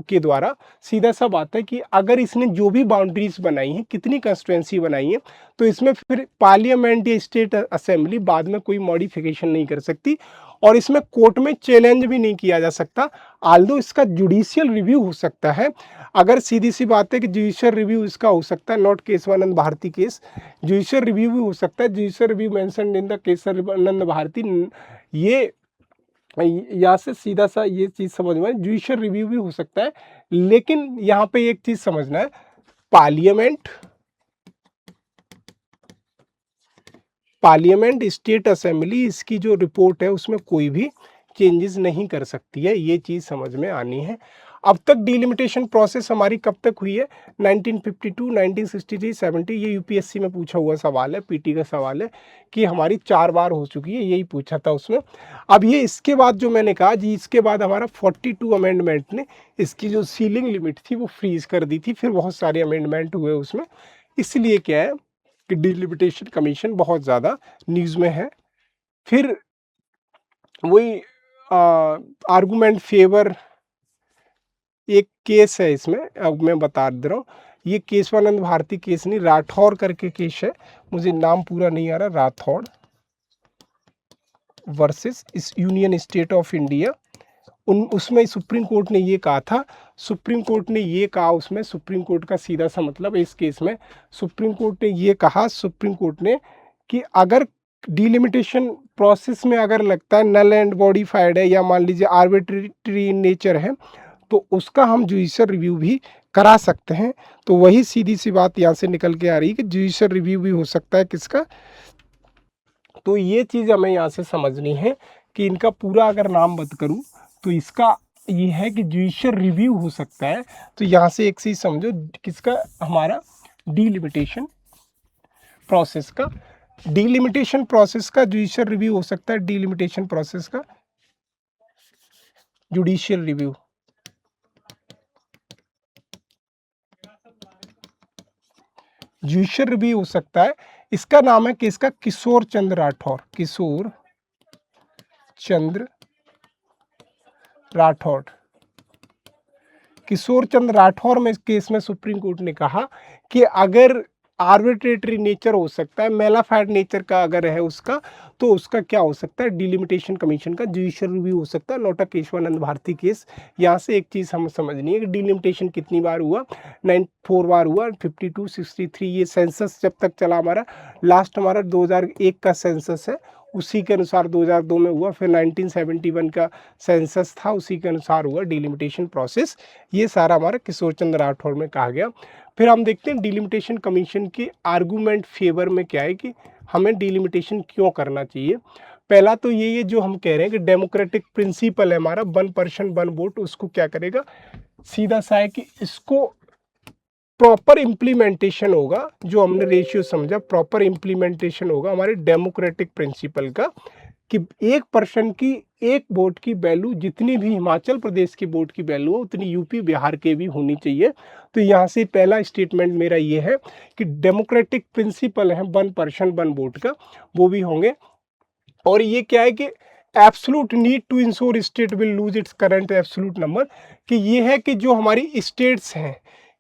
के द्वारा। सीधा सा बात है कि अगर इसने जो भी बाउंड्रीज बनाई हैं, कितनी कंस्टिट्यूएंसी बनाई है, तो इसमें फिर पार्लियामेंट या स्टेट असेंबली बाद में कोई मॉडिफिकेशन नहीं कर सकती, और इसमें कोर्ट में चैलेंज भी नहीं किया जा सकता। आल्दो इसका जुडिशियल रिव्यू हो सकता है। अगर सीधी सी बात है कि जुडिशियल रिव्यू इसका हो सकता है, not Kesavananda Bharati case, judicial review भी हो सकता है। Judicial review mentioned in the Kesavananda Bharati, ये यहाँ से सीधा सा ये चीज़ समझ में, जुडिशियल रिव्यू भी हो सकता है। लेकिन यहाँ पे एक चीज़ समझना है, पार्लियामेंट स्टेट असेंबली इसकी जो रिपोर्ट है उसमें कोई भी चेंजेस नहीं कर सकती है, ये चीज़ समझ में आनी है। अब तक डिलिमिटेशन प्रोसेस हमारी कब तक हुई है, 1952, 1963, 70, ये यूपीएससी में पूछा हुआ सवाल है, पीटी का सवाल है कि हमारी 4 बार हो चुकी है, यही पूछा था उसमें। अब ये इसके बाद जो मैंने कहा जी, इसके बाद हमारा 42 अमेंडमेंट ने इसकी जो सीलिंग लिमिट थी वो फ्रीज कर दी थी, फिर बहुत सारे अमेंडमेंट हुए उसमें। इसलिए क्या है कि डिलिमिटेशन कमीशन बहुत ज़्यादा न्यूज़ में है। फिर वही आर्गूमेंट फेवर एक केस है इसमें, अब मैं बता दे रहा हूँ, ये केशवानंद भारती केस नहीं, राठौर करके केस है, मुझे नाम पूरा नहीं आ रहा, राठौर वर्सेस इस यूनियन स्टेट ऑफ इंडिया। उसमें सुप्रीम कोर्ट ने ये कहा था, सुप्रीम कोर्ट ने ये कहा उसमें, सुप्रीम कोर्ट का सीधा सा मतलब इस केस में सुप्रीम कोर्ट ने ये कहा, सुप्रीम कोर्ट ने कि अगर डिलिमिटेशन प्रोसेस में अगर लगता है नल एंड बॉडीफाइड है, या मान लीजिए आर्बिट्रेरी इन नेचर है, तो उसका हम जुडिशियल रिव्यू भी करा सकते हैं। तो वही सीधी सी बात यहाँ से निकल के आ रही है कि जुडिशियल रिव्यू भी हो सकता है किसका। तो ये चीज़ हमें यहाँ से समझनी है कि इनका पूरा अगर नाम बता करूँ तो इसका ये है कि जुडिशियल रिव्यू हो सकता है। तो यहाँ से एक चीज़ समझो, किसका, हमारा डिलिमिटेशन प्रोसेस का, डिलिमिटेशन प्रोसेस का जुडिशियल रिव्यू हो सकता है, डिलिमिटेशन प्रोसेस का जुडिशियल रिव्यू। जुडिशियल रिव्यू हो सकता है। इसका नाम है किसका, किशोर चंद्र राठौर, किशोर चंद्र राठौड़, किशोर चंद्र राठौर में इस केस में सुप्रीम कोर्ट ने कहा कि अगर आर्बिट्रेटरी नेचर हो सकता है, मेलाफाइड नेचर का अगर है उसका, तो उसका क्या हो सकता है, डिलिमिटेशन कमीशन का जुडिशियल रिव्यू हो सकता है, नोट अ केशवानंद भारती केस। यहाँ से एक चीज़ हमें समझनी है कि डिलिमिटेशन कितनी बार हुआ, 4 बार हुआ, 52, 63। ये सेंसस जब तक चला हमारा, लास्ट हमारा 2001 का सेंसस है, उसी के अनुसार 2002 में हुआ, फिर 1971 का सेंसस था, उसी के अनुसार हुआ डिलिमिटेशन प्रोसेस। ये सारा हमारा किशोर चंद्र राठौर में कहा गया। फिर हम देखते हैं डिलिमिटेशन कमीशन के आर्गूमेंट फेवर में क्या है कि हमें डिलिमिटेशन क्यों करना चाहिए। पहला तो ये जो हम कह रहे हैं कि डेमोक्रेटिक प्रिंसिपल है हमारा, 1 पर्सन 1 वोट, उसको क्या करेगा, सीधा सा है कि इसको प्रॉपर इम्प्लीमेंटेशन होगा, जो हमने रेशियो समझा, प्रॉपर इम्प्लीमेंटेशन होगा हमारे डेमोक्रेटिक प्रिंसिपल का, कि 1 पर्सन की 1 वोट की वैल्यू जितनी भी हिमाचल प्रदेश की वोट की वैल्यू हो उतनी यूपी बिहार के भी होनी चाहिए। तो यहाँ से पहला स्टेटमेंट मेरा ये है कि डेमोक्रेटिक प्रिंसिपल है 1 पर्सन 1 वोट का, वो भी होंगे। और ये क्या है कि absolute need to ensure state will lose its current absolute number, कि ये है कि जो हमारी स्टेट्स हैं,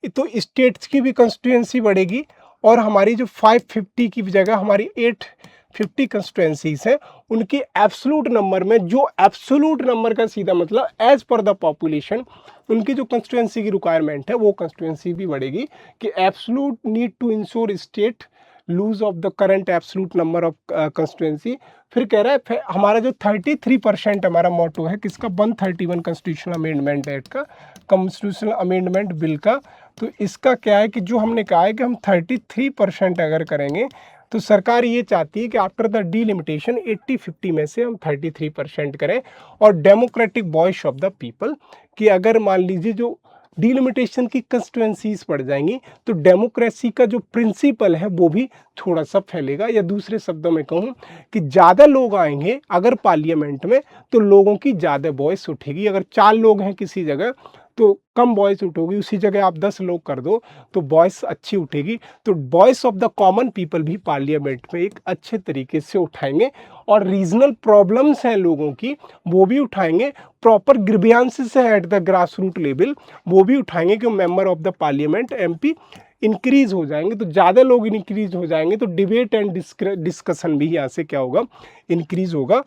तो स्टेट्स की भी कंस्टिट्यूएंसी बढ़ेगी, और हमारी जो 550 की जगह हमारी 850 कंस्टिट्यूएंसीज हैं, उनकी एब्सोल्यूट नंबर में, जो एब्सोल्यूट नंबर का सीधा मतलब एज पर द पॉपुलेशन, उनकी जो कंस्टिट्यूएंसी की रिक्वायरमेंट है वो कंस्टिट्यूएंसी भी बढ़ेगी, कि absolute need to ensure state lose of the current absolute number of constituency. फिर कह रहा है हमारा जो 33% हमारा मोटो है किसका, 131 कॉन्स्टिट्यूशनल अमेंडमेंट एक्ट का, कॉन्स्टिट्यूशनल अमेंडमेंट बिल का। तो इसका क्या है कि जो हमने कहा है कि हम 33% अगर करेंगे, तो सरकार ये चाहती है कि आफ्टर द डिलिमिटेशन 80-50 में से हम 33% करें, और democratic voice of the people, कि अगर मान लीजिए जो डिलिमिटेशन की कंस्टिट्यूएंसीज पड़ जाएंगी, तो डेमोक्रेसी का जो प्रिंसिपल है वो भी थोड़ा सा फैलेगा। या दूसरे शब्दों में कहूँ कि ज़्यादा लोग आएंगे अगर पार्लियामेंट में, तो लोगों की ज़्यादा वॉइस उठेगी। अगर 4 लोग हैं किसी जगह तो कम वॉइस उठोगी, उसी जगह आप 10 लोग कर दो तो वॉइस अच्छी उठेगी। तो voice of the common people भी पार्लियामेंट में एक अच्छे तरीके से उठाएंगे, और रीजनल प्रॉब्लम्स हैं लोगों की वो भी उठाएंगे, प्रॉपर ग्रीवियंसेस है at the grass root level वो भी उठाएंगे, कि member of the parliament MP increase हो जाएंगे। तो ज़्यादा लोग इंक्रीज हो जाएंगे तो डिबेट एंड डिस्कशन भी यहाँ से क्या होगा, इंक्रीज होगा।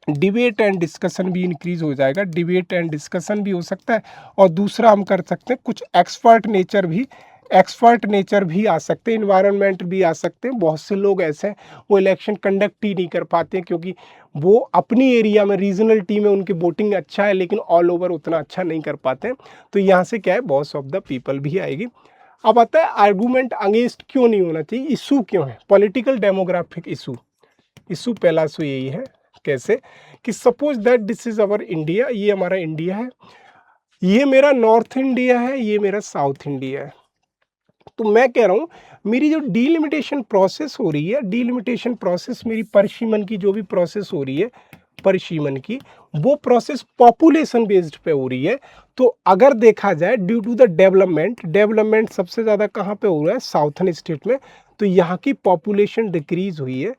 डिबेट एंड डिस्कशन भी इंक्रीज हो जाएगा, डिबेट एंड डिस्कशन भी हो सकता है। और दूसरा हम कर सकते हैं कुछ एक्सपर्ट नेचर भी आ सकते हैं, इन्वायरमेंट भी आ सकते हैं। बहुत से लोग ऐसे हैं वो इलेक्शन कंडक्ट ही नहीं कर पाते हैं, क्योंकि वो अपनी एरिया में रीजनल टीम में उनकी वोटिंग अच्छा है, लेकिन ऑल ओवर उतना अच्छा नहीं कर पाते हैं। तो यहाँ से क्या है, वॉइस ऑफ द पीपल भी आएगी। अब आता है आर्गूमेंट अगेंस्ट क्यों नहीं होना चाहिए, इशू क्यों है, पॉलिटिकल डेमोग्राफिक इशू पहला इशू यही है। कैसे कि suppose that this is our India, ये हमारा इंडिया है, ये मेरा नॉर्थ इंडिया है, ये मेरा साउथ इंडिया है। तो मैं कह रहा हूँ मेरी जो डीलिमिटेशन प्रोसेस हो रही है, डीलिमिटेशन प्रोसेस मेरी परिसीमन की जो भी प्रोसेस हो रही है, परिसीमन की वो प्रोसेस पॉपुलेशन बेस्ड पे हो रही है। तो अगर देखा जाए ड्यू टू द डेवलपमेंट सबसे ज़्यादा कहाँ पे हो रहा है, साउथर्न स्टेट में। तो यहाँ की पॉपुलेशन डिक्रीज हुई है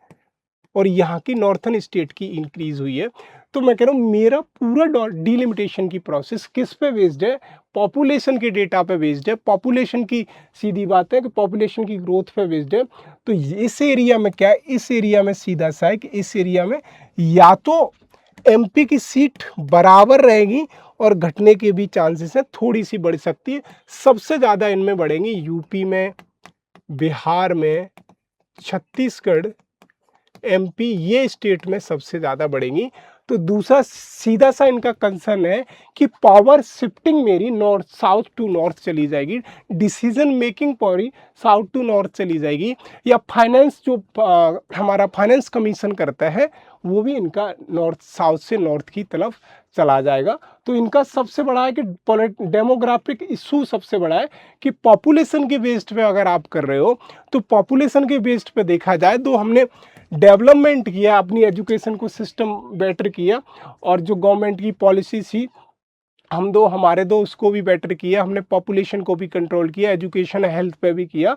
और यहाँ की नॉर्थर्न स्टेट की इंक्रीज हुई है। तो मैं कह रहा हूँ मेरा पूरा डिलिमिटेशन की प्रोसेस किस पे बेस्ड है, पॉपुलेशन के डेटा पे बेस्ड है। पॉपुलेशन की सीधी बात है कि पॉपुलेशन की ग्रोथ पे बेस्ड है। तो इस एरिया में क्या है, इस एरिया में सीधा सा है कि इस एरिया में या तो MP की सीट बराबर रहेगी और घटने के भी चांसेस हैं, थोड़ी सी बढ़ सकती है। सबसे ज़्यादा इनमें बढ़ेंगी यूपी में, बिहार में, छत्तीसगढ़, MP, ये स्टेट में सबसे ज़्यादा बढ़ेंगी। तो दूसरा सीधा सा इनका कंसर्न है कि पावर शिफ्टिंग मेरी नॉर्थ साउथ टू नॉर्थ चली जाएगी, decision making power south to north चली जाएगी, या फाइनेंस जो हमारा फाइनेंस कमीशन करता है वो भी इनका नॉर्थ साउथ से नॉर्थ की तरफ चला जाएगा। तो इनका सबसे बड़ा है कि डेमोग्राफिक इशू सबसे बड़ा है कि पॉपुलेशन के बेस्ड पे अगर आप कर रहे हो, तो पॉपुलेशन के बेस्ड पे देखा जाए तो हमने डेवलपमेंट किया, अपनी एजुकेशन को सिस्टम बेटर किया, और जो गवर्नमेंट की पॉलिसी थी हमारे दो उसको भी बेटर किया, हमने पॉपुलेशन को भी कंट्रोल किया, एजुकेशन हेल्थ पे भी किया।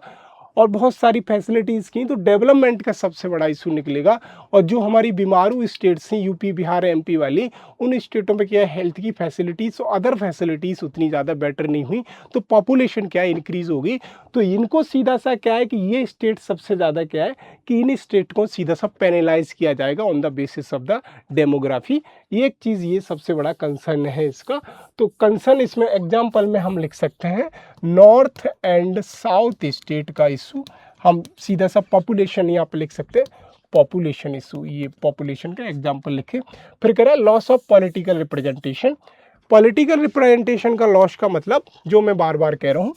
और बहुत सारी फैसिलिटीज़ की, तो डेवलपमेंट का सबसे बड़ा इशू निकलेगा। और जो हमारी बीमारू स्टेट्स हैं यूपी, बिहार, एमपी वाली, उन स्टेटों में क्या है, हेल्थ की फैसिलिटीज़ और अदर फैसिलिटीज़ उतनी ज़्यादा बेटर नहीं हुई, तो पॉपुलेशन क्या है, इंक्रीज़ होगी। तो इनको सीधा सा क्या है कि ये स्टेट सबसे ज़्यादा क्या है कि इन स्टेट को सीधा सा पेनलाइज किया जाएगा on the basis of the demography. ये एक चीज़, ये सबसे बड़ा कंसर्न है इसका। तो कंसर्न इसमें एग्जाम्पल में हम लिख सकते हैं नॉर्थ एंड साउथ स्टेट का इशू। हम सीधा सा पॉपुलेशन यहाँ पे लिख सकते हैं, पॉपुलेशन इशू, ये पॉपुलेशन का एग्जाम्पल लिखे। फिर कह रहा है loss of political representation. Political representation का लॉस का मतलब जो मैं बार बार कह रहा हूँ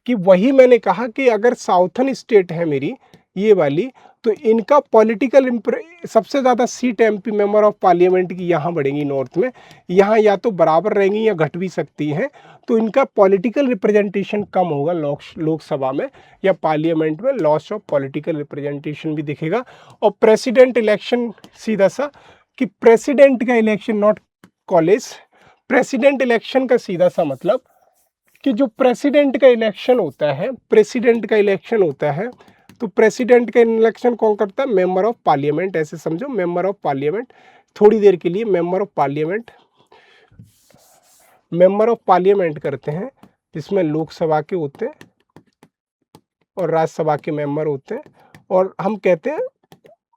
कि वही मैंने कहा कि अगर साउथर्न स्टेट है मेरी ये वाली, तो इनका पॉलिटिकल सबसे ज़्यादा seat MP member of parliament की यहाँ बढ़ेंगी नॉर्थ में, यहाँ या तो बराबर रहेंगी या घट भी सकती हैं। तो इनका पॉलिटिकल रिप्रेजेंटेशन कम होगा लोकसभा में या पार्लियामेंट में, लॉस ऑफ पॉलिटिकल रिप्रेजेंटेशन भी दिखेगा। और प्रेसिडेंट इलेक्शन सीधा सा कि प्रेसिडेंट का election, not college, president election का सीधा सा मतलब कि जो प्रेसिडेंट का इलेक्शन होता है, प्रेसिडेंट का इलेक्शन होता है, तो प्रेसिडेंट का इलेक्शन कौन करता है, मेंबर ऑफ पार्लियामेंट, ऐसे समझो मेंबर ऑफ पार्लियामेंट। थोड़ी देर के लिए member of parliament, member of parliament करते हैं, जिसमें लोकसभा के होते हैं और राज्यसभा के मेंबर होते हैं। और हम कहते हैं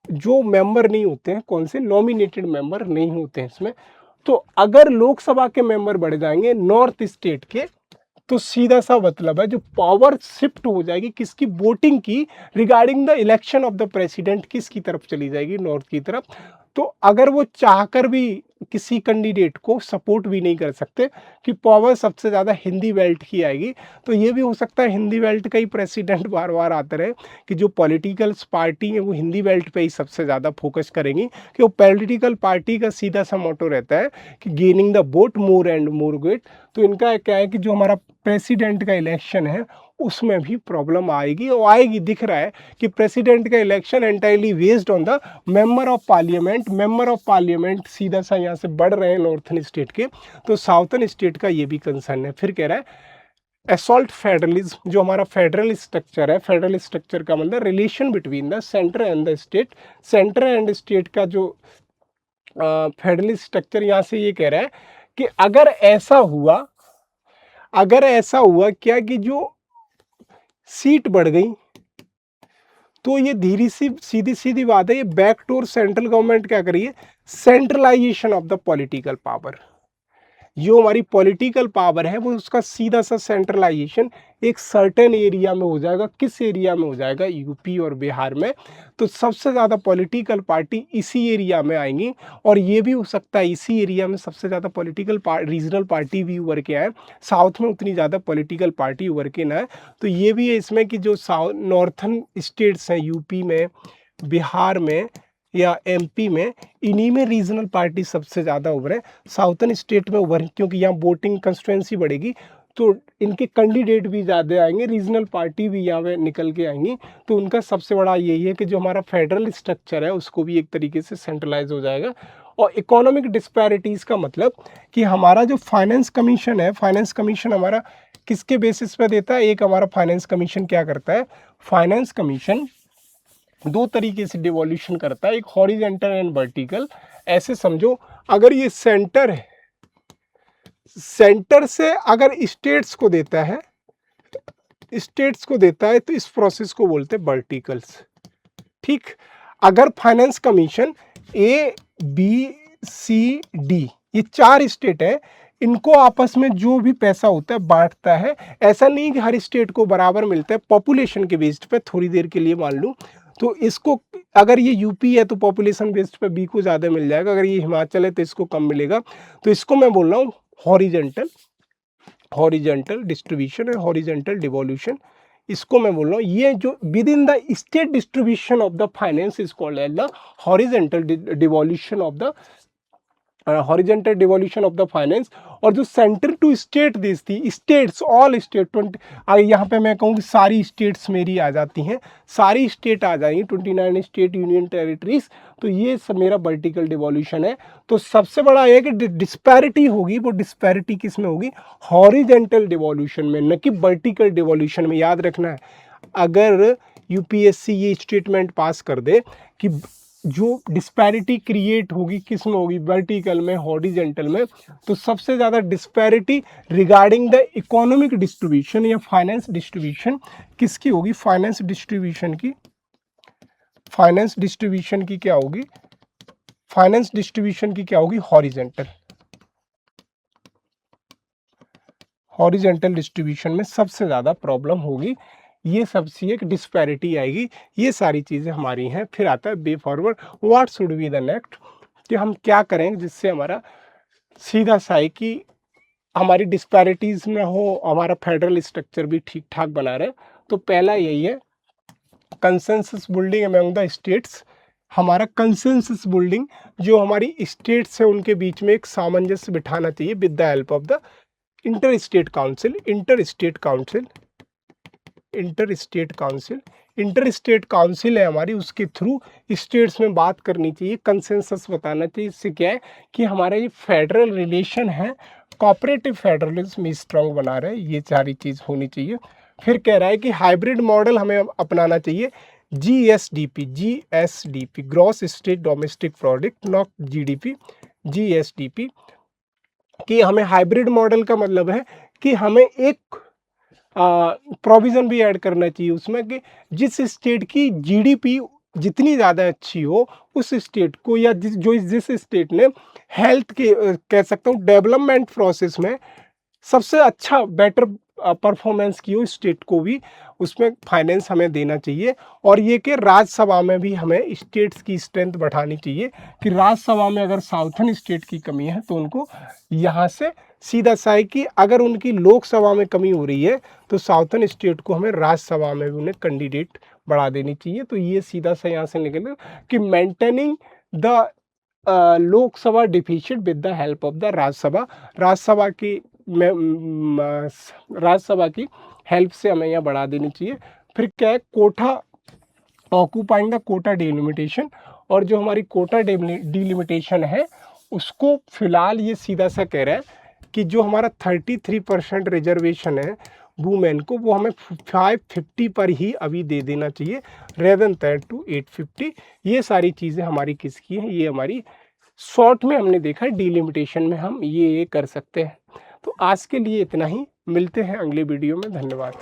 जो मेंबर नहीं होते हैं, कौन से, नॉमिनेटेड मेंबर नहीं होते हैं इसमें। तो अगर लोकसभा के मेंबर बढ़ जाएंगे नॉर्थ स्टेट के, तो सीधा सा मतलब है जो पावर शिफ्ट हो जाएगी किसकी, वोटिंग की, regarding the election of the president, किसकी तरफ चली जाएगी, नॉर्थ की तरफ। तो अगर वो चाहकर भी किसी कैंडिडेट को सपोर्ट भी नहीं कर सकते कि पावर सबसे ज़्यादा हिंदी बेल्ट की आएगी, तो ये भी हो सकता है हिंदी बेल्ट का ही प्रेसिडेंट बार बार आते रहे कि जो पॉलिटिकल पार्टी है वो हिंदी बेल्ट पे ही सबसे ज़्यादा फोकस करेंगी, कि वो पॉलिटिकल पार्टी का सीधा सा मोटो रहता है कि gaining the vote more and more weight. तो इनका क्या है कि जो हमारा प्रेसिडेंट का इलेक्शन है उसमें भी प्रॉब्लम आएगी, और आएगी, दिख रहा है कि प्रेसिडेंट का election entirely based on the member of parliament. Member of parliament सीधा सा यहाँ से बढ़ रहे हैं नॉर्थर्न स्टेट के, तो साउथर्न स्टेट का ये भी कंसर्न है। फिर कह रहा है असॉल्ट फेडरलिज्म, जो हमारा फेडरल स्ट्रक्चर है, फेडरल स्ट्रक्चर का मतलब relation between the centre and the state, centre and state का जो फेडरल स्ट्रक्चर, यहाँ से ये कह रहा है कि अगर ऐसा हुआ क्या कि जो सीट बढ़ गई, तो ये सीधी सीधी बात है, ये बैकडोर सेंट्रल गवर्नमेंट क्या करिए, centralisation of the political power. जो हमारी पॉलिटिकल पावर है वो उसका सीधा सा सेंट्रलाइजेशन एक सर्टेन एरिया में हो जाएगा। किस एरिया में हो जाएगा, यूपी और बिहार में। तो सबसे ज़्यादा पॉलिटिकल पार्टी इसी एरिया में आएंगी, और ये भी हो सकता है इसी एरिया में सबसे ज़्यादा पॉलिटिकल रीजनल पार्टी भी उभर के आए, साउथ में उतनी ज़्यादा पॉलिटिकल पार्टी उभर के ना है। तो ये भी है इसमें कि जो नॉर्थन स्टेट्स हैं, यूपी में, बिहार में या एमपी में, इन्हीं में रीजनल पार्टी सबसे ज़्यादा उभरे। साउथर्न स्टेट में उभर, क्योंकि यहाँ वोटिंग कंस्टिट्यूंसी बढ़ेगी, तो इनके कैंडिडेट भी ज़्यादा आएंगे, रीजनल पार्टी भी यहाँ पे निकल के आएंगी। तो उनका सबसे बड़ा यही है कि जो हमारा फेडरल स्ट्रक्चर है उसको भी एक तरीके से सेंट्रलाइज हो जाएगा। और इकोनॉमिक डिस्पैरिटीज़ का मतलब कि हमारा जो फाइनेंस कमीशन है, फाइनेंस कमीशन हमारा किसके बेसिस पे देता है, एक हमारा फाइनेंस कमीशन क्या करता है, फाइनेंस कमीशन दो तरीके से डिवोल्यूशन करता है, एक हॉरिजेंटल एंड वर्टिकल। ऐसे समझो, अगर ये सेंटर है, सेंटर से अगर स्टेट्स को देता है, तो इस प्रोसेस को बोलते हैं वर्टिकल्स। ठीक, अगर finance commission A B C D, ये 4 स्टेट है, इनको आपस में जो भी पैसा होता है बांटता है। ऐसा नहीं कि हर स्टेट को बराबर मिलता है, पॉपुलेशन के बेस्ड पे। थोड़ी देर के लिए मान लूँ तो इसको, अगर ये यूपी है तो पॉपुलेशन बेस्ड पे बी को ज़्यादा मिल जाएगा, अगर ये हिमाचल है तो इसको कम मिलेगा। तो इसको मैं बोल रहा हूँ हॉरिजेंटल डिस्ट्रीब्यूशन है, हॉरिजेंटल डिवोल्यूशन, इसको मैं बोल रहा हूँ। ये जो within the state distribution of the finance is called as the horizontal devolution of the horizontal devolution of the finance. और जो सेंटर टू स्टेट देश थी, स्टेट्स, ऑल स्टेट 20, यहाँ पे मैं कहूँ कि सारी स्टेट्स मेरी आ जाती हैं, सारी स्टेट आ जाएंगी, 29 स्टेट यूनियन टेरिटरीज। तो ये सब मेरा वर्टिकल डिवोल्यूशन है। तो सबसे बड़ा है कि डिस्पैरिटी होगी, वो डिस्पैरिटी किस में होगी, हॉरिजेंटल डिवोल्यूशन में, न कि वर्टिकल डिवोल्यूशन में। याद रखना है, अगर यूपीएससी ये स्टेटमेंट पास कर दे कि जो डिस्पैरिटी क्रिएट होगी किस में होगी, वर्टिकल में, हॉरिजेंटल में, तो सबसे ज़्यादा disparity regarding the economic distribution या फाइनेंस डिस्ट्रीब्यूशन किसकी होगी, फाइनेंस डिस्ट्रीब्यूशन की। फाइनेंस डिस्ट्रीब्यूशन की क्या होगी, फाइनेंस डिस्ट्रीब्यूशन की क्या होगी, हॉरिजेंटल। हॉरिजेंटल डिस्ट्रीब्यूशन में सबसे ज़्यादा प्रॉब्लम होगी, ये सबसे एक डिस्पैरिटी आएगी। ये सारी चीज़ें हमारी हैं। फिर आता है way forward, what should be the next, कि हम क्या करें जिससे हमारा सीधा सा है कि हमारी डिस्पैरिटीज़ ना हो, हमारा फेडरल स्ट्रक्चर भी ठीक ठाक बना रहे। तो पहला यही है, consensus building among the states. हमारा कंसेंसस बिल्डिंग, जो हमारी स्टेट्स है उनके बीच में एक सामंजस्य बिठाना चाहिए with the help of the inter state council. Inter state council, inter state council, inter state council है हमारी, उसके थ्रू स्टेट्स में बात करनी चाहिए, कंसेंसस बताना चाहिए। इससे क्या है कि हमारा ये फेडरल रिलेशन है, कोऑपरेटिव फेडरलिज्म में स्ट्रांग बना रहे, ये सारी चीज़ होनी चाहिए। फिर कह रहा है कि हाइब्रिड मॉडल हमें अपनाना चाहिए, GSDP, GSDP gross state domestic product, not GDP, GSDP, कि हमें हाइब्रिड मॉडल का मतलब है कि हमें एक प्रोविज़न भी ऐड करना चाहिए उसमें कि जिस स्टेट की जीडीपी जितनी ज़्यादा अच्छी हो, उस स्टेट को, या जिस स्टेट ने हेल्थ के कह सकता हूँ डेवलपमेंट प्रोसेस में सबसे अच्छा बेटर परफॉर्मेंस की हो, स्टेट को भी उसमें फाइनेंस हमें देना चाहिए। और ये कि राज्यसभा में भी हमें स्टेट्स की स्ट्रेंथ बढ़ानी चाहिए, कि राज्यसभा में अगर साउथर्न स्टेट की कमी है तो उनको यहाँ से सीधा सा है कि अगर उनकी लोकसभा में कमी हो रही है तो साउथर्न स्टेट को हमें राज्यसभा में भी उन्हें कैंडिडेट बढ़ा देनी चाहिए। तो ये सीधा सा यहाँ से निकले कि maintaining the Lok Sabha deficit with the help of the Rajya Sabha, Rajya Sabha की राज्यसभा की हेल्प से हमें यहाँ बढ़ा देनी चाहिए। फिर क्या है, quota occupying the quota delimitation, और जो हमारी कोटा डिलिमिटेशन है उसको फिलहाल ये सीधा सा कह रहा है कि जो हमारा 33% रिजर्वेशन है वुमेन को, वो हमें 550 पर ही अभी दे देना चाहिए, रेदर देन टू 850। ये सारी चीज़ें हमारी किसकी हैं, ये हमारी शॉर्ट में हमने देखा है, डिलिमिटेशन में हम ये कर सकते हैं। तो आज के लिए इतना ही, मिलते हैं अगले वीडियो में, धन्यवाद।